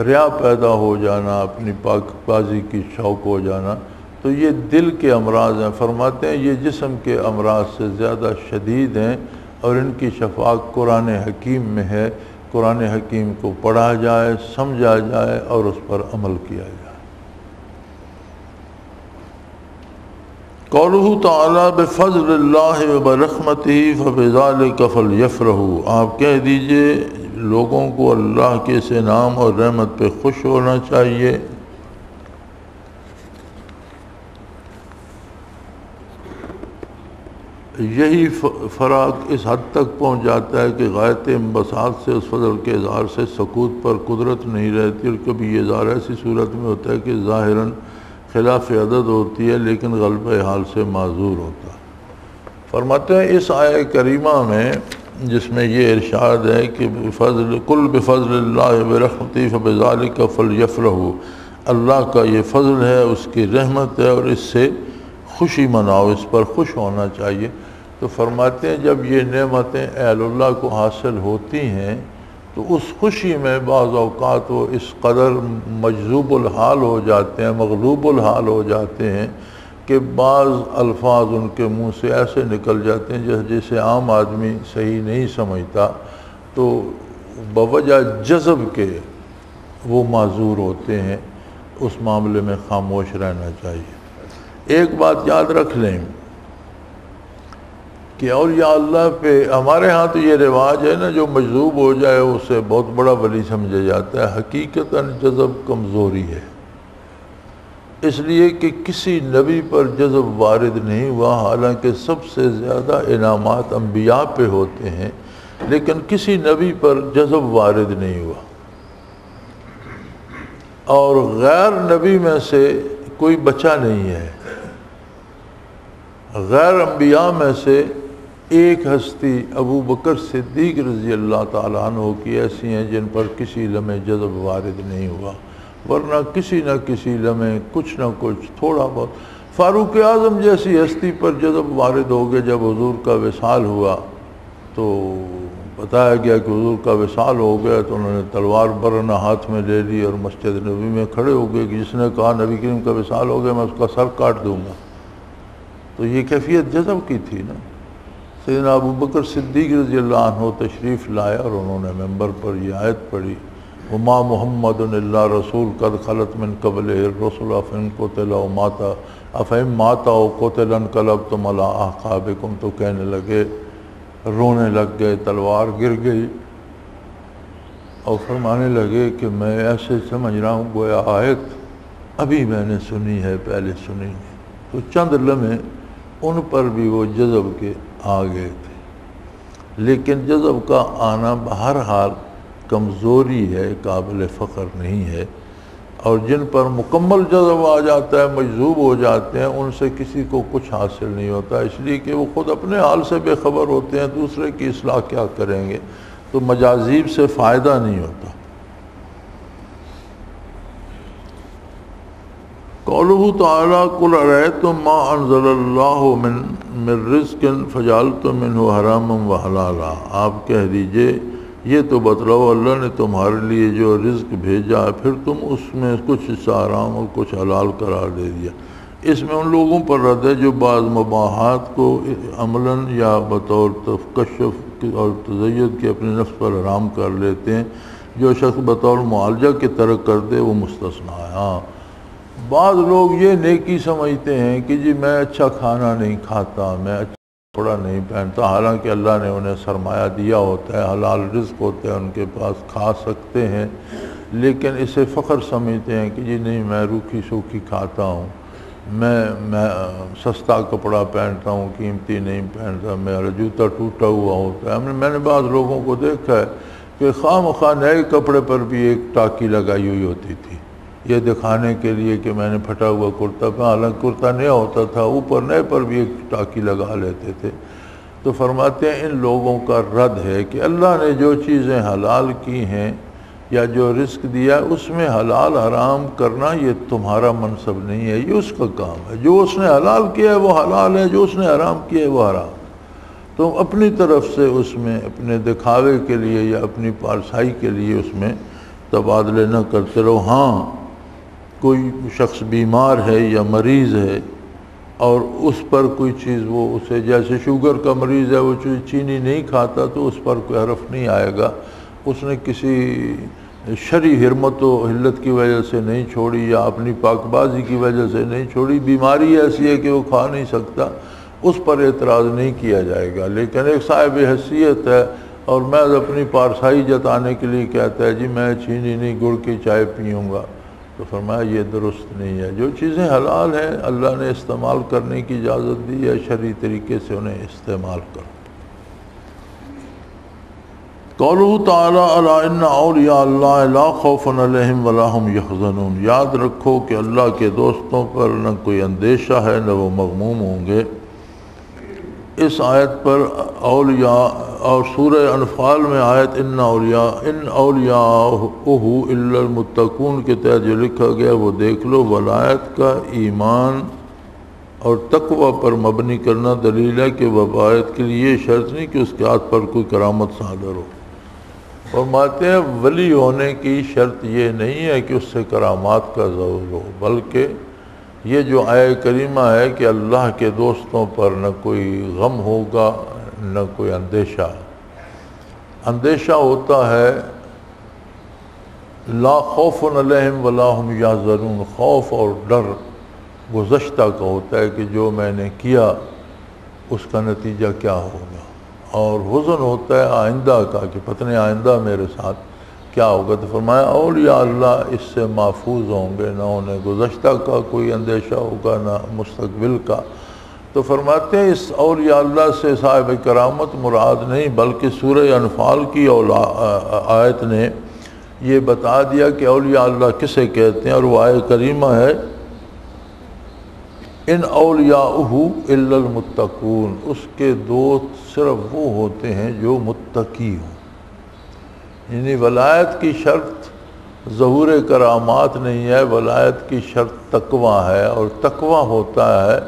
ریا پیدا ہو جانا، اپنی پاک بازی کی شوق ہو جانا، تو یہ دل کے امراض ہیں۔ فرماتے ہیں یہ جسم کے امراض سے زیادہ شدید ہیں، اور ان کی شفا قرآن حکیم میں ہے۔ قرآن حکیم کو پڑھا جائے، سمجھا جائے اور اس پر عمل کیا جائے۔ قولہ تعالی بفضل اللہ وبرحمتہ فبذلک فلیفرحوا، آپ کہہ دیجئے لوگوں کو اللہ کے اس انعام اور رحمت پہ خوش ہونا چاہیے۔ یہی فراق اس حد تک پہنچ جاتا ہے کہ غایت انبساط سے، اس فضل کے اظہار سے سکوت پر قدرت نہیں رہتی، اور کبھی یہ اظہار ایسی صورت میں ہوتا ہے کہ ظاہراً خلاف عدد ہوتی ہے لیکن غلبہ حال سے معذور ہوتا ہے۔ فرماتے ہیں اس آیہ کریمہ میں جس میں یہ ارشاد ہے کہ قل بفضل اللہ برحمتہ فبذلک فلیفرحوا، اللہ کا یہ فضل ہے، اس کی رحمت ہے، اور اس سے خوشی مناؤ، اس پر خوش ہونا چاہیے۔ تو فرماتے ہیں جب یہ نعمتیں اہل اللہ کو حاصل ہوتی ہیں تو اس خوشی میں بعض اوقات وہ اس قدر مجذوب الحال ہو جاتے ہیں، مغلوب الحال ہو جاتے ہیں کہ بعض الفاظ ان کے منہ سے ایسے نکل جاتے ہیں جیسے عام آدمی صحیح نہیں سمجھتا، تو بوجہ جذب کے وہ معذور ہوتے ہیں۔ اس معاملے میں خاموش رہنا چاہیے۔ ایک بات یاد رکھ لیں کہ اولیاء اللہ پہ ہمارے ہاں تو یہ رواج ہے نا، جو مجذوب ہو جائے اسے بہت بڑا ولی سمجھا جاتا ہے۔ حقیقتاً جذب کمزوری ہے، اس لیے کہ کسی نبی پر جذب وارد نہیں ہوا، حالانکہ سب سے زیادہ انعامات انبیاء پہ ہوتے ہیں، لیکن کسی نبی پر جذب وارد نہیں ہوا۔ اور غیر نبی میں سے کوئی بچا نہیں ہے۔ غیر انبیاء میں سے ایک ہستی ابو بکر صدیق رضی اللہ تعالیٰ عنہ کی ایسی ہیں جن پر کسی لمحے جذب وارد نہیں ہوا، ورنہ کسی نہ کسی لمحے کچھ نہ کچھ تھوڑا بہت۔ فاروق اعظم جیسی ہستی پر جذب وارد ہو گیا جب حضور کا وصال ہوا، تو بتایا گیا کہ حضور کا وصال ہو گیا تو انہوں نے تلوار برہنہ ہاتھ میں لے لی اور مسجد نبوی میں کھڑے ہو گئے کہ جس نے کہا نبی کریم کا وصال ہو گیا میں اس کا سر کاٹ دوں گا۔ تو یہ کیفیت جذب کی تھی نا۔ سیدنا ابو بکر صدیق رضی اللہ عنہ تشریف لائے اور انہوں نے منبر پر یہ آیت پڑھی، وما محمد الا رسول قد خلت من قبلہ الرسل افإن قتل او مات افإن مات او قتل انقلبتم علی اعقابکم، تو کہنے لگے، رونے لگ گئے، تلوار گر گئی، اور فرمانے لگے کہ میں ایسے سمجھ رہا ہوں گویا آیت ابھی میں نے سنی ہے، پہلے سنی نہیں۔ تو چند لمحے ان پر بھی وہ جذب کے آ گئے تھے، لیکن جذب کا آنا بہرحال کمزوری ہے، قابل فخر نہیں ہے۔ اور جن پر مکمل جذب آ جاتا ہے، مجذوب ہو جاتے ہیں، ان سے کسی کو کچھ حاصل نہیں ہوتا، اس لیے کہ وہ خود اپنے حال سے بے خبر ہوتے ہیں، دوسرے کی اصلاح کیا کریں گے، تو مجاذیب سے فائدہ نہیں ہوتا۔ قولہ تعالیٰ قل ارأیتم ما انزل اللہ من رزق فجعلتم منہ حراما وحلالا، آپ کہہ دیجئے یہ تو بتلاؤ اللہ نے تمہارے لیے جو رزق بھیجا ہے پھر تم اس میں کچھ حصہ حرام اور کچھ حلال قرار دے دیا۔ اس میں ان لوگوں پر رد ہے جو بعض مباحات کو عملاً یا بطور تکشف اور تزید کے اپنے نفس پر حرام کر لیتے ہیں، جو شخص بطور معالجہ کے ترک کر دے وہ مستثنیٰ ہے۔ ہاں، بعض لوگ یہ نیکی سمجھتے ہیں کہ جی میں اچھا کھانا نہیں کھاتا، میں اچھا کپڑا نہیں پہنتا، حالانکہ اللہ نے انہیں سرمایہ دیا ہوتا ہے، حلال رزق ہوتا ہے ان کے پاس، کھا سکتے ہیں، لیکن اسے فخر سمجھتے ہیں کہ جی نہیں میں روکھی سوکھی کھاتا ہوں، میں سستا کپڑا پہنتا ہوں، قیمتی نہیں پہنتا، میرا جوتا ٹوٹا ہوا ہوتا ہے۔ میں نے بعض لوگوں کو دیکھا ہے کہ خواہ مخواہ نئے کپڑے پر بھی ایک ٹاکی لگائی ہوئی ہوتی تھی، یہ دکھانے کے لیے کہ میں نے پھٹا ہوا کرتا پہ، حالانکہ کرتا نیا ہوتا تھا، اوپر نئے پر بھی ایک ٹاکی لگا لیتے تھے۔ تو فرماتے ہیں ان لوگوں کا رد ہے کہ اللہ نے جو چیزیں حلال کی ہیں یا جو رزق دیا اس میں حلال حرام کرنا یہ تمہارا منصب نہیں ہے، یہ اس کا کام ہے۔ جو اس نے حلال کیا ہے وہ حلال ہے، جو اس نے حرام کیا ہے وہ حرام۔ تم اپنی طرف سے اس میں اپنے دکھاوے کے لیے یا اپنی پارسائی کے لیے اس میں تبادلے نہ کرتے رہو۔ ہاں کوئی شخص بیمار ہے یا مریض ہے اور اس پر کوئی چیز وہ اسے، جیسے شوگر کا مریض ہے وہ چینی نہیں کھاتا تو اس پر کوئی حرف نہیں آئے گا، اس نے کسی شرعی حرمت و حلت کی وجہ سے نہیں چھوڑی یا اپنی پاک بازی کی وجہ سے نہیں چھوڑی، بیماری ایسی ہے کہ وہ کھا نہیں سکتا، اس پر اعتراض نہیں کیا جائے گا۔ لیکن ایک صاحب حیثیت ہے اور میں اپنی پارسائی جتانے کے لیے کہتا ہے جی میں چینی نہیں گڑ کی چائے پیوں گا، تو فرمایا یہ درست نہیں ہے۔ جو چیزیں حلال ہیں اللہ نے استعمال کرنے کی اجازت دی ہے، شرعی طریقے سے انہیں استعمال کرو۔ قولہ تعالی الا ان اولیاء اللہ لا خوف علیہم ولا هم یحزنون، یاد رکھو کہ اللہ کے دوستوں پر نہ کوئی اندیشہ ہے نہ وہ مغموم ہوں گے۔ اس آیت پر اولیاء اور سورہ انفال میں آیت ان اولیاءہ الا المتقون کے تحت جو لکھا گیا وہ دیکھ لو۔ ولایت کا ایمان اور تقوی پر مبنی کرنا دلیل ہے کہ ولایت کے لیے یہ شرط نہیں کہ اس کے ہاتھ پر کوئی کرامت صادر ہو۔ فرماتے ہیں ولی ہونے کی شرط یہ نہیں ہے کہ اس سے کرامات کا ظہور ہو، بلکہ یہ جو آیہ کریمہ ہے کہ اللہ کے دوستوں پر نہ کوئی غم ہوگا نہ کوئی اندیشہ۔ اندیشہ ہوتا ہے لا خوف علیہم ولا هم یحزنون، خوف اور ڈر گزشتہ کا ہوتا ہے کہ جو میں نے کیا اس کا نتیجہ کیا ہوگا، اور حزن ہوتا ہے آئندہ کا کہ پتہ نہیں آئندہ میرے ساتھ کیا ہوگا۔ تو فرمایا اولیاء اللہ اس سے محفوظ ہوں گے، نہ انہیں گزشتہ کا کوئی اندیشہ ہوگا نہ مستقبل کا۔ تو فرماتے ہیں اس اولیاء اللہ سے صاحب کرامت مراد نہیں، بلکہ سورہ انفال کی آیت نے یہ بتا دیا کہ اولیاء اللہ کسے کہتے ہیں، اور وہ آیت کریمہ ہے ان اولیاءہ الا المتقون، اس کے دوست صرف وہ ہوتے ہیں جو متقی ہوں۔ یعنی ولایت کی شرط ظہور کرامات نہیں ہے، ولایت کی شرط تقوی ہے، اور تقوی ہوتا ہے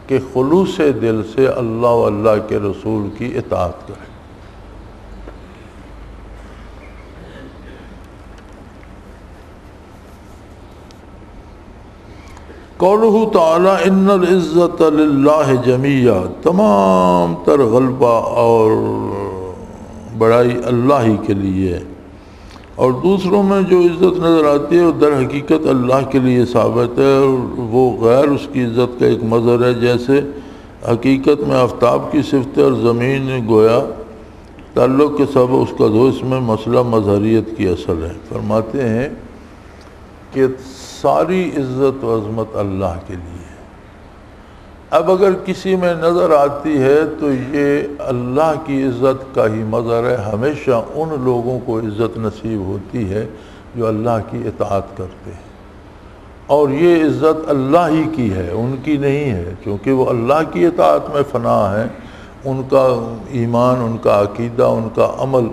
کہ خلوص دل سے اللہ و اللہ کے رسول کی اطاعت کرے۔ قولہ تعالی ان العزت للہ جمیعا، تمام تر غلبہ اور بڑائی اللہ ہی کے لیے ہے، اور دوسروں میں جو عزت نظر آتی ہے وہ در حقیقت اللہ کے لیے ثابت ہے، اور وہ غیر اس کی عزت کا ایک مظہر ہے۔ جیسے حقیقت میں آفتاب کی صفت اور زمین گویا تعلق کے سبب اس کا دو، اس میں مسئلہ مظہریت کی اصل ہے۔ فرماتے ہیں کہ ساری عزت و عظمت اللہ کے لیے ہے۔ اب اگر کسی میں نظر آتی ہے تو یہ اللہ کی عزت کا ہی مظہر ہے۔ ہمیشہ ان لوگوں کو عزت نصیب ہوتی ہے جو اللہ کی اطاعت کرتے ہیں، اور یہ عزت اللہ ہی کی ہے، ان کی نہیں ہے، کیونکہ وہ اللہ کی اطاعت میں فنا ہے۔ ان کا ایمان، ان کا عقیدہ، ان کا عمل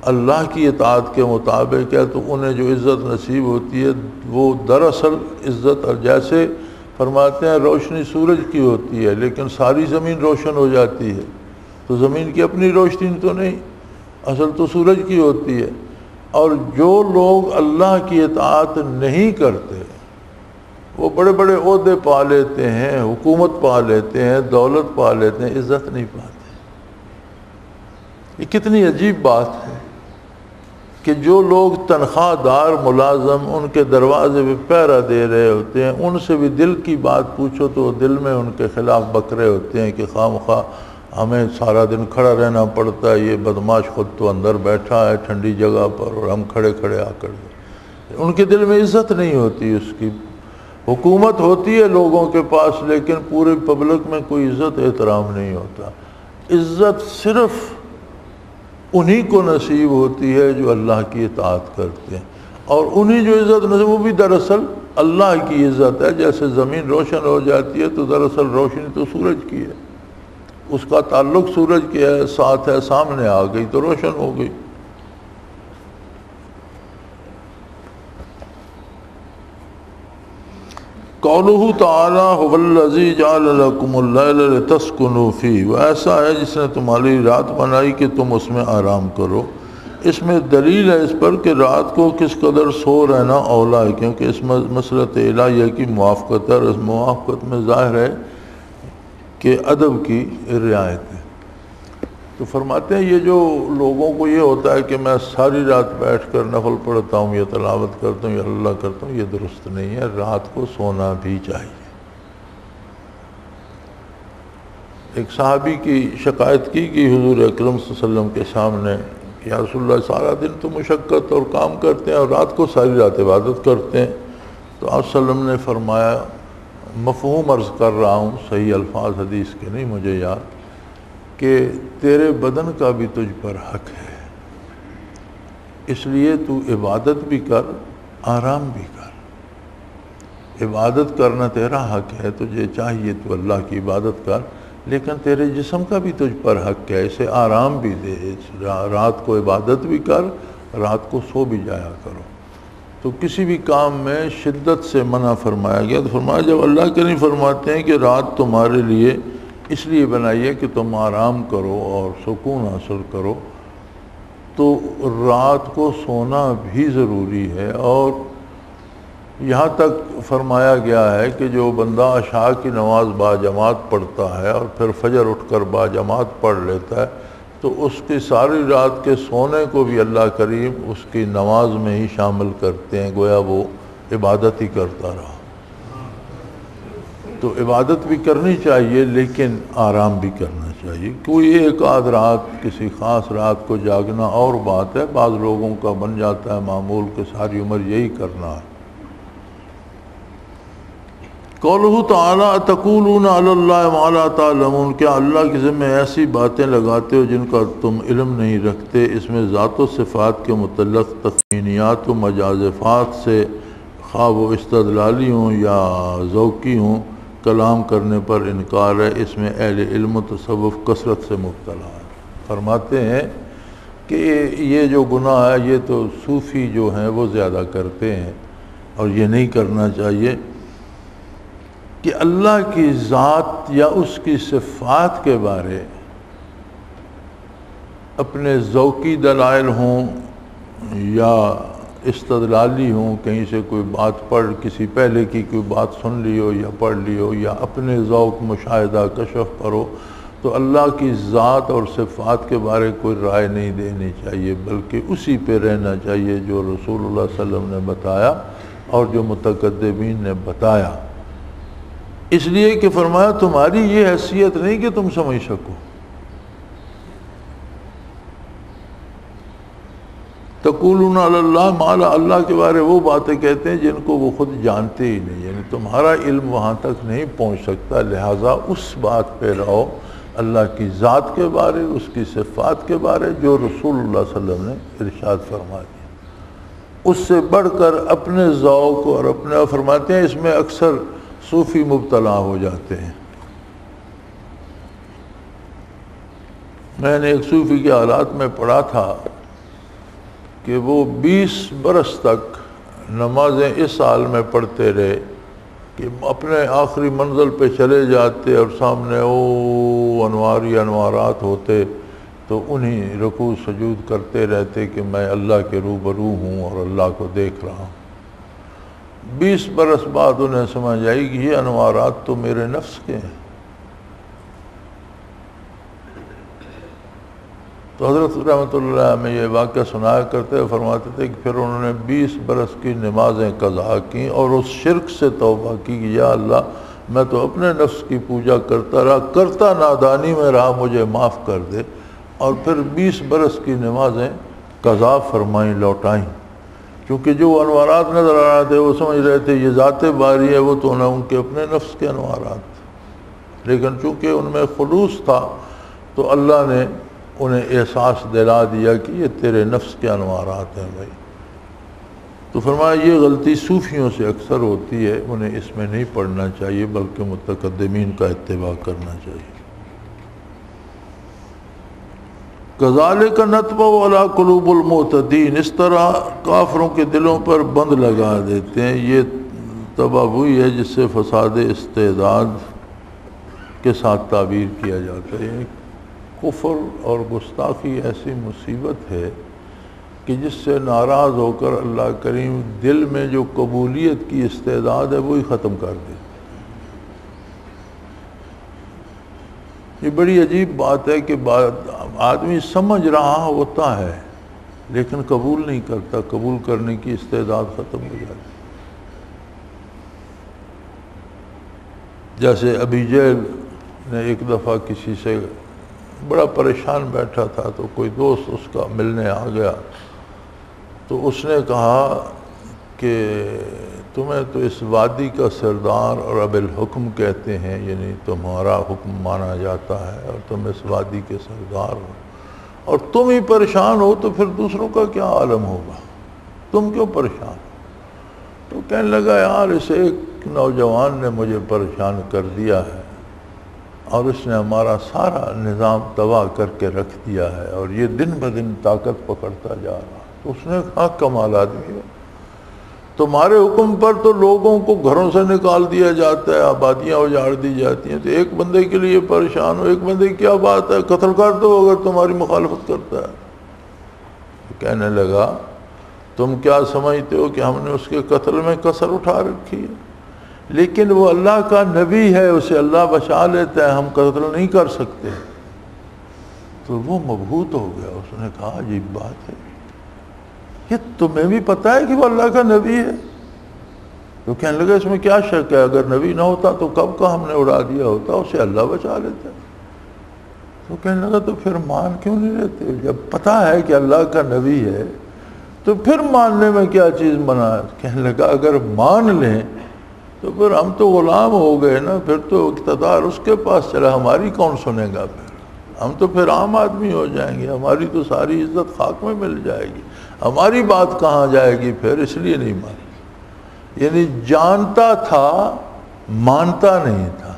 اللہ کی اطاعت کے مطابق ہے، تو انہیں جو عزت نصیب ہوتی ہے وہ دراصل عزت، اور جیسے فرماتے ہیں روشنی سورج کی ہوتی ہے لیکن ساری زمین روشن ہو جاتی ہے، تو زمین کی اپنی روشنی تو نہیں، اصل تو سورج کی ہوتی ہے۔ اور جو لوگ اللہ کی اطاعت نہیں کرتے وہ بڑے بڑے عہدے پا لیتے ہیں، حکومت پا لیتے ہیں، دولت پا لیتے ہیں، عزت نہیں پاتے۔ یہ کتنی عجیب بات ہے کہ جو لوگ تنخواہ دار ملازم ان کے دروازے پہ پہرا دے رہے ہوتے ہیں، ان سے بھی دل کی بات پوچھو تو دل میں ان کے خلاف بک رہے ہوتے ہیں کہ خواہ مخواہ ہمیں سارا دن کھڑا رہنا پڑتا ہے، یہ بدماش خود تو اندر بیٹھا ہے ٹھنڈی جگہ پر اور ہم کھڑے کھڑے آ کر ان کے دل میں عزت نہیں ہوتی۔ اس کی حکومت ہوتی ہے لوگوں کے پاس لیکن پورے پبلک میں کوئی عزت احترام نہیں ہوتا۔ عزت صرف انہی کو نصیب ہوتی ہے جو اللہ کی اطاعت کرتے ہیں، اور انہی جو عزت نصیب وہ بھی دراصل اللہ کی عزت ہے. جیسے زمین روشن ہو جاتی ہے تو دراصل روشنی تو سورج کی ہے، اس کا تعلق سورج کے ساتھ ہے، سامنے آ گئی تو روشن ہو گئی. قولہ تعالی هو الذی جعل لکم اللیل لتسکنوا فیہ، وہ ایسا ہے جس نے تمہاری رات بنائی کہ تم اس میں آرام کرو. اس میں دلیل ہے اس پر کہ رات کو کس قدر سو رہنا اولا ہے، کیونکہ اس مسئلۃ الہیہ کی موافقت ہے، اور اس موافقت میں ظاہر ہے کہ ادب کی رعایت ہے. تو فرماتے ہیں یہ جو لوگوں کو یہ ہوتا ہے کہ میں ساری رات بیٹھ کر نفل پڑھتا ہوں یا تلاوت کرتا ہوں یا اللہ کرتا ہوں، یہ درست نہیں ہے. رات کو سونا بھی چاہیے. ایک صحابی کی شکایت کی کہ حضور اکرم صلی اللہ علیہ وسلم کے سامنے کہ یا رسول اللہ سارا دن تو مشقت اور کام کرتے ہیں اور رات کو ساری رات عبادت کرتے ہیں. تو آپ صلی اللہ علیہ وسلم نے فرمایا، مفہوم عرض کر رہا ہوں، صحیح الفاظ حدیث کے نہیں مجھے یاد، کہ تیرے بدن کا بھی تجھ پر حق ہے، اس لیے تو عبادت بھی کر، آرام بھی کر. عبادت کرنا تیرا حق ہے، تجھے چاہیے تو اللہ کی عبادت کر، لیکن تیرے جسم کا بھی تجھ پر حق ہے، اسے آرام بھی دے. رات کو عبادت بھی کر، رات کو سو بھی جایا کرو. تو کسی بھی کام میں شدت سے منع فرمایا گیا. تو فرمایا جب اللہ کریم فرماتے ہیں کہ رات تمہارے لیے اس لیے بنائی ہے کہ تم آرام کرو اور سکون حاصل کرو، تو رات کو سونا بھی ضروری ہے. اور یہاں تک فرمایا گیا ہے کہ جو بندہ عشاء کی نماز باجماعت پڑھتا ہے اور پھر فجر اٹھ کر باجماعت پڑھ لیتا ہے تو اس کی ساری رات کے سونے کو بھی اللہ کریم اس کی نماز میں ہی شامل کرتے ہیں، گویا وہ عبادت ہی کرتا رہا. تو عبادت بھی کرنی چاہیے لیکن آرام بھی کرنا چاہیے. کوئی ایک آدھ رات کسی خاص رات کو جاگنا اور بات ہے، بعض لوگوں کا بن جاتا ہے معمول کہ ساری عمر یہی کرنا ہے. قولہ تعالیٰ تقولون علی اللہ ما لا تعلمون، کیا اللہ کے ذمہ ایسی باتیں لگاتے ہو جن کا تم علم نہیں رکھتے. اس میں ذات و صفات کے متعلق تخمینیات و مجازفات سے خواہ وہ استدلالی ہوں یا ذوقی ہوں کلام کرنے پر انکار ہے. اس میں اہل علم و تصوف کثرت سے مبتلا ہے. فرماتے ہیں کہ یہ جو گناہ ہے یہ تو صوفی جو ہیں وہ زیادہ کرتے ہیں اور یہ نہیں کرنا چاہیے کہ اللہ کی ذات یا اس کی صفات کے بارے اپنے ذوقی دلائل ہوں یا استدلالی ہوں، کہیں سے کوئی بات پڑھ، کسی پہلے کی کوئی بات سن لی ہو یا پڑھ لی ہو یا اپنے ذوق مشاہدہ کشف کرو، تو اللہ کی ذات اور صفات کے بارے کوئی رائے نہیں دینی چاہیے، بلکہ اسی پہ رہنا چاہیے جو رسول اللہ صلی اللہ علیہ وسلم نے بتایا اور جو متقدمین نے بتایا. اس لیے کہ فرمایا تمہاری یہ حیثیت نہیں کہ تم سمجھ سکو. تقولون علی اللہ ما لا، اللہ کے بارے وہ باتیں کہتے ہیں جن کو وہ خود جانتے ہی نہیں، یعنی تمہارا علم وہاں تک نہیں پہنچ سکتا. لہٰذا اس بات پہ رہو اللہ کی ذات کے بارے، اس کی صفات کے بارے جو رسول اللہ صلی اللہ علیہ وسلم نے ارشاد فرما دیا. اس سے بڑھ کر اپنے ذوق اور اپنے، فرماتے ہیں اس میں اکثر صوفی مبتلا ہو جاتے ہیں. میں نے ایک صوفی کے حالات میں پڑھا تھا کہ وہ 20 برس تک نمازیں اس حال میں پڑھتے رہے کہ اپنے آخری منزل پہ چلے جاتے اور سامنے انواری انوارات ہوتے تو انہی رکوع سجود کرتے رہتے کہ میں اللہ کے روبرو ہوں اور اللہ کو دیکھ رہا ہوں. 20 برس بعد انہیں سمجھ آئی کہ یہ انوارات تو میرے نفس کے ہیں. تو حضرت رحمۃ اللہ میں یہ واقعہ سنایا کرتے فرماتے تھے کہ پھر انہوں نے 20 برس کی نمازیں قضا کیں اور اس شرک سے توبہ کی کہ یا اللہ میں تو اپنے نفس کی پوجا کرتا رہا، کرتا نادانی میں رہا، مجھے معاف کر دے. اور پھر 20 برس کی نمازیں قضا فرمائیں، لوٹائیں، کیونکہ جو انوارات نظر آ رہے تھے وہ سمجھ رہے تھے یہ ذات باری ہے، وہ تو نہ ان کے اپنے نفس کے انوارات، لیکن چونکہ ان میں خلوص تھا تو اللہ نے انہیں احساس دلا دیا کہ یہ تیرے نفس کے انوارات ہیں بھائی. تو فرمایا یہ غلطی صوفیوں سے اکثر ہوتی ہے، انہیں اس میں نہیں پڑھنا چاہیے بلکہ متقدمین کا اتباع کرنا چاہیے۔ کذالک نطبع علی قلوب المعتدین، اس طرح کافروں کے دلوں پر بند لگا دیتے ہیں۔ یہ طبع ہوئی ہے جس سے فساد استعداد کے ساتھ تعبیر کیا جاتا ہے۔ کفر اور گستاخی ایسی مصیبت ہے کہ جس سے ناراض ہو کر اللہ کریم دل میں جو قبولیت کی استعداد ہے وہی ختم کر دے۔ یہ بڑی عجیب بات ہے کہ آدمی سمجھ رہا ہوتا ہے لیکن قبول نہیں کرتا، قبول کرنے کی استعداد ختم ہو جاتی۔ جیسے ابی جہل نے ایک دفعہ کسی سے بڑا پریشان بیٹھا تھا تو کوئی دوست اس کا ملنے آ گیا، تو اس نے کہا کہ تمہیں تو اس وادی کا سردار اور اب الحکم کہتے ہیں، یعنی تمہارا حکم مانا جاتا ہے اور تم اس وادی کے سردار ہو، اور تم ہی پریشان ہو تو پھر دوسروں کا کیا عالم ہوگا، تم کیوں پریشان ہو؟ تو کہنے لگا یار اسے ایک نوجوان نے مجھے پریشان کر دیا ہے اور اس نے ہمارا سارا نظام تباہ کر کے رکھ دیا ہے اور یہ دن بدن طاقت پکڑتا جا رہا۔ تو اس نے کہا کمال آدمی ہے، تمہارے حکم پر تو لوگوں کو گھروں سے نکال دیا جاتا ہے، آبادیاں اجاڑ دی جاتی ہیں، تو ایک بندے کے لیے پریشان ہو، ایک بندے کی کیا بات ہے، قتل کر دو اگر تمہاری مخالفت کرتا ہے۔ کہنے لگا تم کیا سمجھتے ہو کہ ہم نے اس کے قتل میں کسر اٹھا رکھی ہے؟ لیکن وہ اللہ کا نبی ہے، اسے اللہ بچا لیتا ہے، ہم قتل نہیں کر سکتے۔ تو وہ مبہوت ہو گیا، اس نے کہا عجیب بات ہے، یہ تمہیں بھی پتہ ہے کہ وہ اللہ کا نبی ہے؟ تو کہنے لگا اس میں کیا شک ہے، اگر نبی نہ ہوتا تو کب کا ہم نے اڑا دیا ہوتا، اسے اللہ بچا لیتا۔ تو کہنے لگا تو پھر مان کیوں نہیں لیتے؟ جب پتہ ہے کہ اللہ کا نبی ہے تو پھر ماننے میں کیا چیز منع ہے؟ کہنے لگا اگر مان لیں تو پھر ہم تو غلام ہو گئے نا، پھر تو اقتدار اس کے پاس چلا، ہماری کون سنے گا؟ پھر ہم تو پھر عام آدمی ہو جائیں گے، ہماری تو ساری عزت خاک میں مل جائے گی، ہماری بات کہاں جائے گی؟ پھر اس لیے نہیں مانی، یعنی جانتا تھا مانتا نہیں تھا۔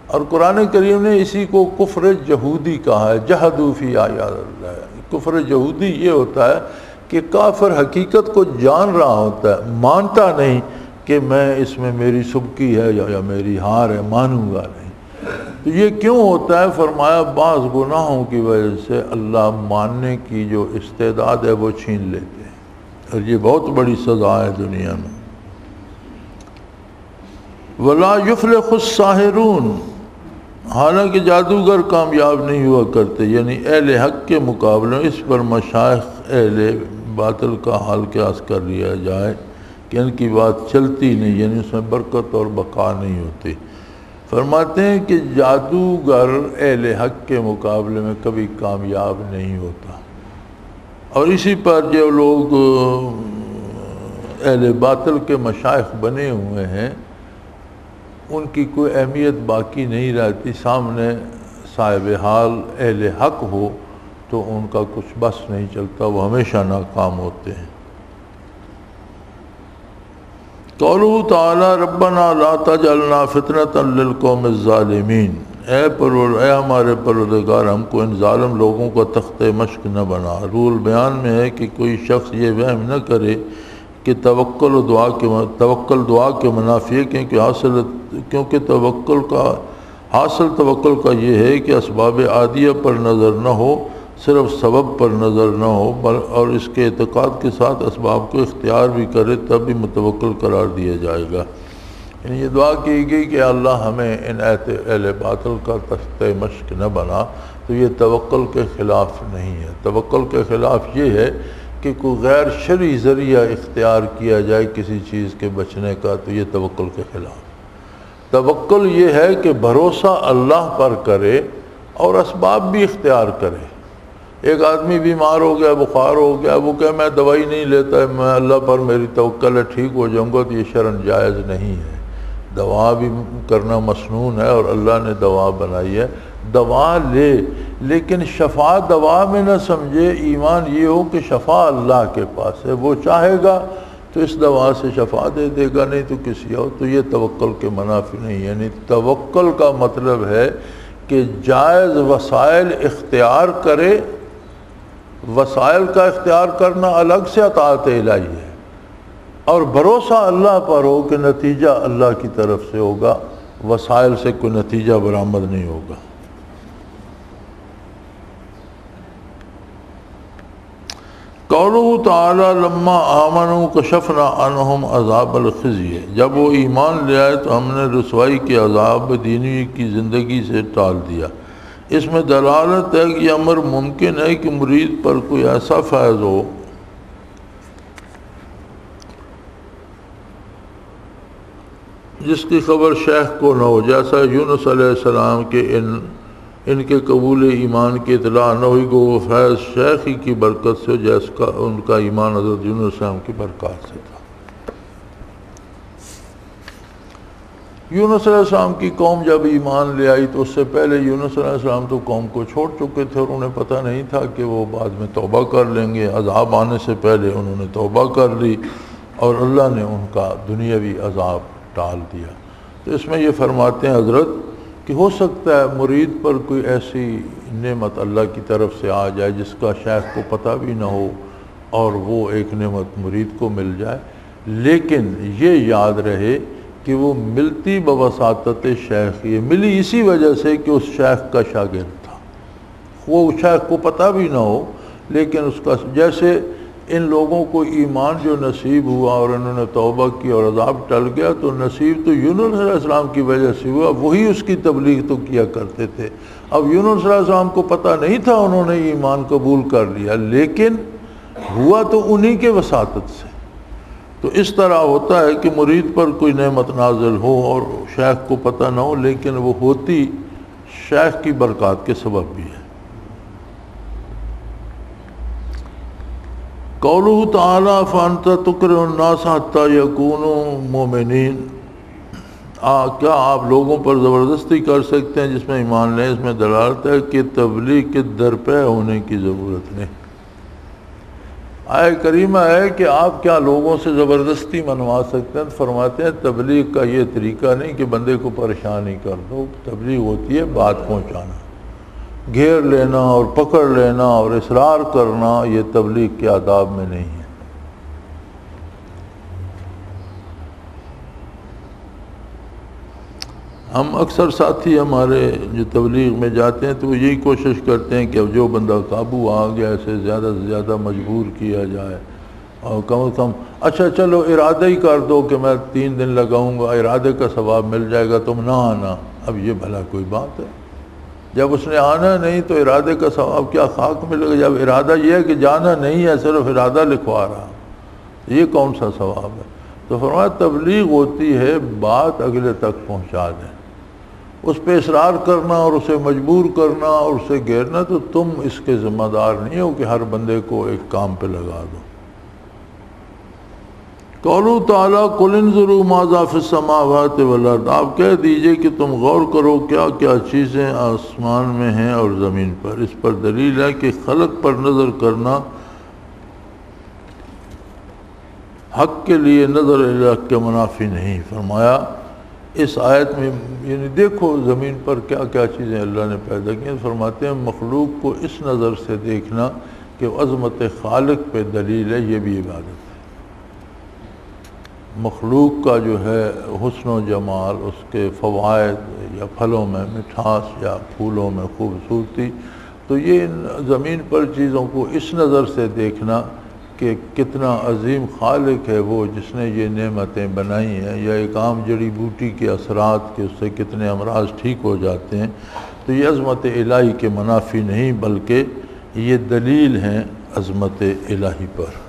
اور قرآن کریم نے اسی کو کفر جہودی کہا ہے، جہدوا فی آیات اللہ۔ کفر جہودی یہ ہوتا ہے کہ کافر حقیقت کو جان رہا ہوتا ہے، مانتا نہیں کہ میں اس میں میری سبکی ہے یا میری ہار ہے، مانوں گا نہیں۔ تو یہ کیوں ہوتا ہے؟ فرمایا بعض گناہوں کی وجہ سے اللہ ماننے کی جو استعداد ہے وہ چھین لیتے ہیں، اور یہ بہت بڑی سزا ہے دنیا میں۔ وَلَا يُفْلِحُ السَّاحِرُونَ، حالانکہ جادوگر کامیاب نہیں ہوا کرتے، یعنی اہل حق کے مقابلے میں اس پر مشائخ اہل باطل کا حال قیاس کر لیا جائے کہ ان کی بات چلتی نہیں، یعنی اس میں برکت اور بقا نہیں ہوتی۔ فرماتے ہیں کہ جادوگر اہل حق کے مقابلے میں کبھی کامیاب نہیں ہوتا، اور اسی پر جو لوگ اہل باطل کے مشائخ بنے ہوئے ہیں ان کی کوئی اہمیت باقی نہیں رہتی، سامنے صاحب حال اہل حق ہو تو ان کا کچھ بس نہیں چلتا، وہ ہمیشہ ناکام ہوتے ہیں۔ قولہ تعالی ربنا لا تجعلنا فتنة للقوم الظالمین، اے ہمارے پروردگار ہم کو ان ظالم لوگوں کا تخت مشق نہ بنا۔ رول بیان میں ہے کہ کوئی شخص یہ وہم نہ کرے کہ توکل دعا کے منافی ہے، کیونکہ توکل کا یہ ہے کہ اسباب عادیہ پر نظر نہ ہو، صرف سبب پر نظر نہ ہو، اور اس کے اعتقاد کے ساتھ اسباب کو اختیار بھی کرے تب بھی متوکل قرار دیا جائے گا۔ یعنی یہ دعا کی گئی کہ اللہ ہمیں ان اہل باطل کا تخت مشق نہ بنا، تو یہ توکل کے خلاف نہیں ہے۔ توکل کے خلاف یہ ہے کہ کوئی غیر شرعی ذریعہ اختیار کیا جائے کسی چیز کے بچنے کا، تو یہ توکل کے خلاف۔ توکل یہ ہے کہ بھروسہ اللہ پر کرے اور اسباب بھی اختیار کرے۔ ایک آدمی بیمار ہو گیا، بخار ہو گیا، وہ کہ میں دوائی نہیں لیتا ہے، میں اللہ پر میری توکل ہے، ٹھیک ہو جاؤں گا، تو یہ شرعاً جائز نہیں ہے۔ دوا بھی کرنا مسنون ہے اور اللہ نے دوا بنائی ہے، دوا لے، لیکن شفا دوا میں نہ سمجھے۔ ایمان یہ ہو کہ شفا اللہ کے پاس ہے، وہ چاہے گا تو اس دوا سے شفا دے دے گا، نہیں تو کسی اور، تو یہ توکل کے منافی نہیں۔ یعنی توکل کا مطلب ہے کہ جائز وسائل اختیار کرے، وسائل کا اختیار کرنا الگ سے اطاعت الہی ہے، اور بھروسہ اللہ پر ہو کہ نتیجہ اللہ کی طرف سے ہوگا، وسائل سے کوئی نتیجہ برآمد نہیں ہوگا۔ قولہ تعالی لما آمنوا کشفنا عنہم عذاب الخزی، جب وہ ایمان لے آئے تو ہم نے رسوائی کے عذاب دینی کی زندگی سے ٹال دیا۔ اس میں دلالت ہے کہ یہ امر ممکن ہے کہ مرید پر کوئی ایسا فیض ہو جس کی خبر شیخ کو نہ ہو، جیسا یونس علیہ السلام کے ان کے قبول ایمان کی اطلاع نہ ہوئی کہ وہ فیض شیخ ہی کی برکت سے، جیسا کا ان کا ایمان حضرت یونس علیہ السلام کی برکات سے تھا۔ یونس علیہ السلام کی قوم جب ایمان لے آئی تو اس سے پہلے یونس علیہ السلام تو قوم کو چھوڑ چکے تھے، اور انہیں پتہ نہیں تھا کہ وہ بعد میں توبہ کر لیں گے۔ عذاب آنے سے پہلے انہوں نے توبہ کر لی اور اللہ نے ان کا دنیاوی عذاب ٹال دیا۔ تو اس میں یہ فرماتے ہیں حضرت کہ ہو سکتا ہے مرید پر کوئی ایسی نعمت اللہ کی طرف سے آ جائے جس کا شیخ کو پتہ بھی نہ ہو، اور وہ ایک نعمت مرید کو مل جائے، لیکن یہ یاد رہے کہ وہ ملتی بواسطت شیخ، یہ ملی اسی وجہ سے کہ اس شیخ کا شاگرد تھا۔ وہ شیخ کو پتہ بھی نہ ہو، لیکن اس کا، جیسے ان لوگوں کو ایمان جو نصیب ہوا اور انہوں نے توبہ کی اور عذاب ٹل گیا، تو نصیب تو یونس علیہ السلام کی وجہ سے ہوا، وہی اس کی تبلیغ تو کیا کرتے تھے۔ اب یونس علیہ السلام کو پتہ نہیں تھا، انہوں نے ایمان قبول کر لیا، لیکن ہوا تو انہی کے وساطت سے۔ تو اس طرح ہوتا ہے کہ مرید پر کوئی نعمت نازل ہو اور شیخ کو پتہ نہ ہو، لیکن وہ ہوتی شیخ کی برکات کے سبب بھی ہے۔ قولہ تعالی فانت تکرہ الناس حتی یکونوا مومنین، کیا آپ لوگوں پر زبردستی کر سکتے ہیں جس میں ایمان لیں؟ اس میں دلالت ہے کہ تبلیغ کے درپے ہونے کی ضرورت نہیں۔ آیہ کریمہ ہے کہ آپ کیا لوگوں سے زبردستی منوا سکتے ہیں؟ فرماتے ہیں تبلیغ کا یہ طریقہ نہیں کہ بندے کو پریشان ہی کر دو، تبلیغ ہوتی ہے بات پہنچانا، گھیر لینا اور پکڑ لینا اور اصرار کرنا، یہ تبلیغ کے آداب میں نہیں ہے۔ ہم اکثر ساتھی ہمارے جو تبلیغ میں جاتے ہیں تو وہ یہی کوشش کرتے ہیں کہ اب جو بندہ قابو آ گیا اسے زیادہ سے زیادہ مجبور کیا جائے، اور کم از کم اچھا چلو ارادہ ہی کر دو کہ میں 3 دن لگاؤں گا، ارادے کا ثواب مل جائے گا، تم نہ آنا۔ اب یہ بھلا کوئی بات ہے؟ جب اس نے آنا نہیں تو ارادے کا ثواب کیا خاک ملے گا؟ جب ارادہ یہ ہے کہ جانا نہیں ہے، صرف ارادہ لکھوا رہا، یہ کون سا ثواب ہے؟ تو فرمایا تبلیغ ہوتی ہے بات اگلے تک پہنچا دیں، اس پہ اصرار کرنا اور اسے مجبور کرنا اور اسے گھیرنا، تو تم اس کے ذمہ دار نہیں ہو کہ ہر بندے کو ایک کام پہ لگا دو۔ قولہ تعالیٰ قل انظروا ماذا فی السماوات والارض، آپ کہہ دیجئے کہ تم غور کرو کیا کیا چیزیں آسمان میں ہیں اور زمین پر۔ اس پر دلیل ہے کہ خلق پر نظر کرنا حق کے لیے نظر الہ کے منافی نہیں۔ فرمایا اس آیت میں یعنی دیکھو زمین پر کیا کیا چیزیں اللہ نے پیدا کی ہیں۔ فرماتے ہیں مخلوق کو اس نظر سے دیکھنا کہ عظمت خالق پہ دلیل ہے، یہ بھی عبادت ہے۔ مخلوق کا جو ہے حسن و جمال، اس کے فوائد یا پھلوں میں مٹھاس یا پھولوں میں خوبصورتی، تو یہ زمین پر چیزوں کو اس نظر سے دیکھنا کہ کتنا عظیم خالق ہے وہ جس نے یہ نعمتیں بنائی ہیں، یا ایک عام جڑی بوٹی کے اثرات کے اس سے کتنے امراض ٹھیک ہو جاتے ہیں، تو یہ عظمت الہی کے منافی نہیں بلکہ یہ دلیل ہیں عظمت الہی پر۔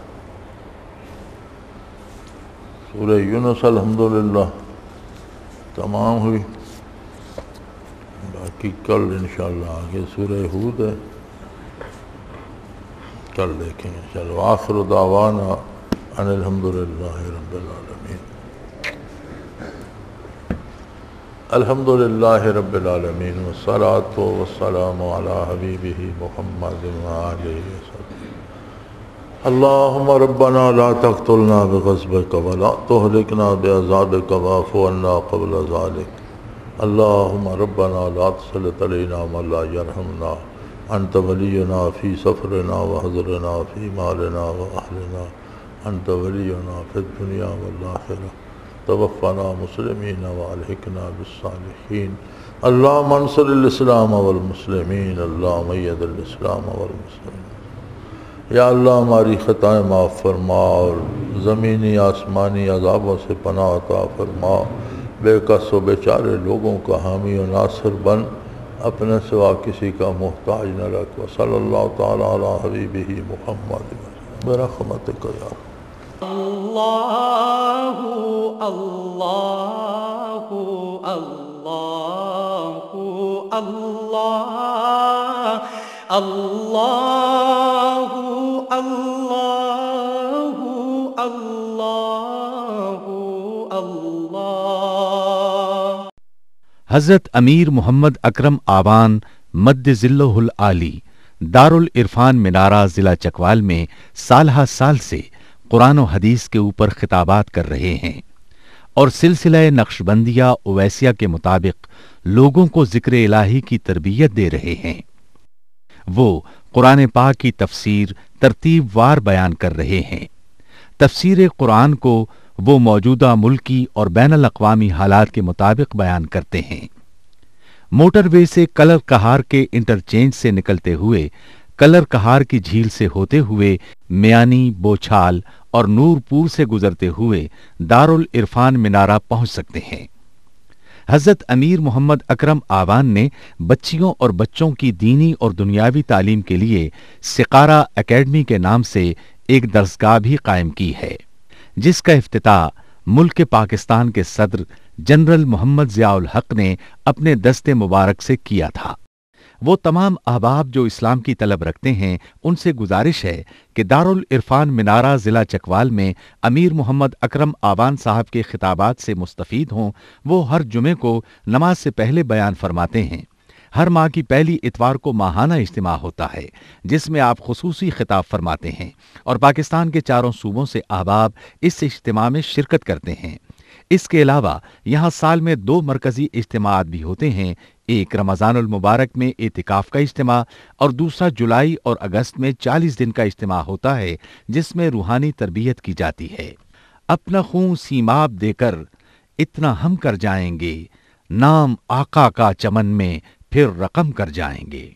سورہ یونس الحمدللہ تمام ہوئی، باقی کل انشاءاللہ آگے سورہ ہود ہے، کل دیکھیں گے انشاءاللہ۔ وآخر دعوانا ان الحمدللہ رب العالمین۔ الحمدللہ رب العالمین والصلاة والسلام علی حبیبہ محمد وآلہ وصحبہ۔ اللهم ربنا لا تقتلنا بغضبك ولا تهلكنا بعذابك واعف عنا قبل ذلك. اللهم ربنا لا تسلط علينا من لا يرحمنا أنت ولينا في سفرنا وحضرنا في مالنا وأهلنا أنت ولينا في الدنيا والآخرة توفنا مسلمين وألحقنا بالصالحين. اللهم انصر الاسلام والمسلمین. اللهم اید الاسلام والمسلمین. یا اللہ ہماری خطائیں معاف فرما اور زمینی آسمانی عذابوں سے پناہ عطا فرما. بے کس و بیچارے لوگوں کا حامی و ناصر بن، اپنے سوا کسی کا محتاج نہ رکھ. وصلی اللہ تعالی علی حبیبہ محمد برحمتک یا اللہ اللہ اللہ اللہ اللہ اللہ اللہ اللہ. حضرت امیر محمد اکرم آبان مد ظلہ العالی دارالعرفان منارہ ضلع چکوال میں سالہ سال سے قرآن و حدیث کے اوپر خطابات کر رہے ہیں اور سلسلہ نقشبندیہ اویسیہ کے مطابق لوگوں کو ذکر الہی کی تربیت دے رہے ہیں. وہ قرآن پاک کی تفسیر ترتیب وار بیان کر رہے ہیں. تفسیر قرآن کو وہ موجودہ ملکی اور بین الاقوامی حالات کے مطابق بیان کرتے ہیں. موٹر وے سے کلر کہار کے انٹرچینج سے نکلتے ہوئے کلر کہار کی جھیل سے ہوتے ہوئے میانی، بوچھال اور نور پور سے گزرتے ہوئے دارالعرفان منارہ پہنچ سکتے ہیں. حضرت امیر محمد اکرم آبان نے بچیوں اور بچوں کی دینی اور دنیاوی تعلیم کے لیے سقارہ اکیڈمی کے نام سے ایک درسگاہ بھی قائم کی ہے، جس کا افتتاح ملک پاکستان کے صدر جنرل محمد ضیاء الحق نے اپنے دست مبارک سے کیا تھا. وہ تمام احباب جو اسلام کی طلب رکھتے ہیں ان سے گزارش ہے کہ دارالعرفان منارہ ضلع چکوال میں امیر محمد اکرم آبان صاحب کے خطابات سے مستفید ہوں. وہ ہر جمعے کو نماز سے پہلے بیان فرماتے ہیں. ہر ماہ کی پہلی اتوار کو ماہانہ اجتماع ہوتا ہے جس میں آپ خصوصی خطاب فرماتے ہیں اور پاکستان کے چاروں صوبوں سے احباب اس اجتماع میں شرکت کرتے ہیں. اس کے علاوہ یہاں سال میں 2 مرکزی اجتماعات بھی ہوتے ہیں، ایک رمضان المبارک میں اعتکاف کا اجتماع اور دوسرا جولائی اور اگست میں 40 دن کا اجتماع ہوتا ہے جس میں روحانی تربیت کی جاتی ہے. اپنا خون سیماب دے کر اتنا ہم کر جائیں گے، نام آقا کا چمن میں پھر رقم کر جائیں گے.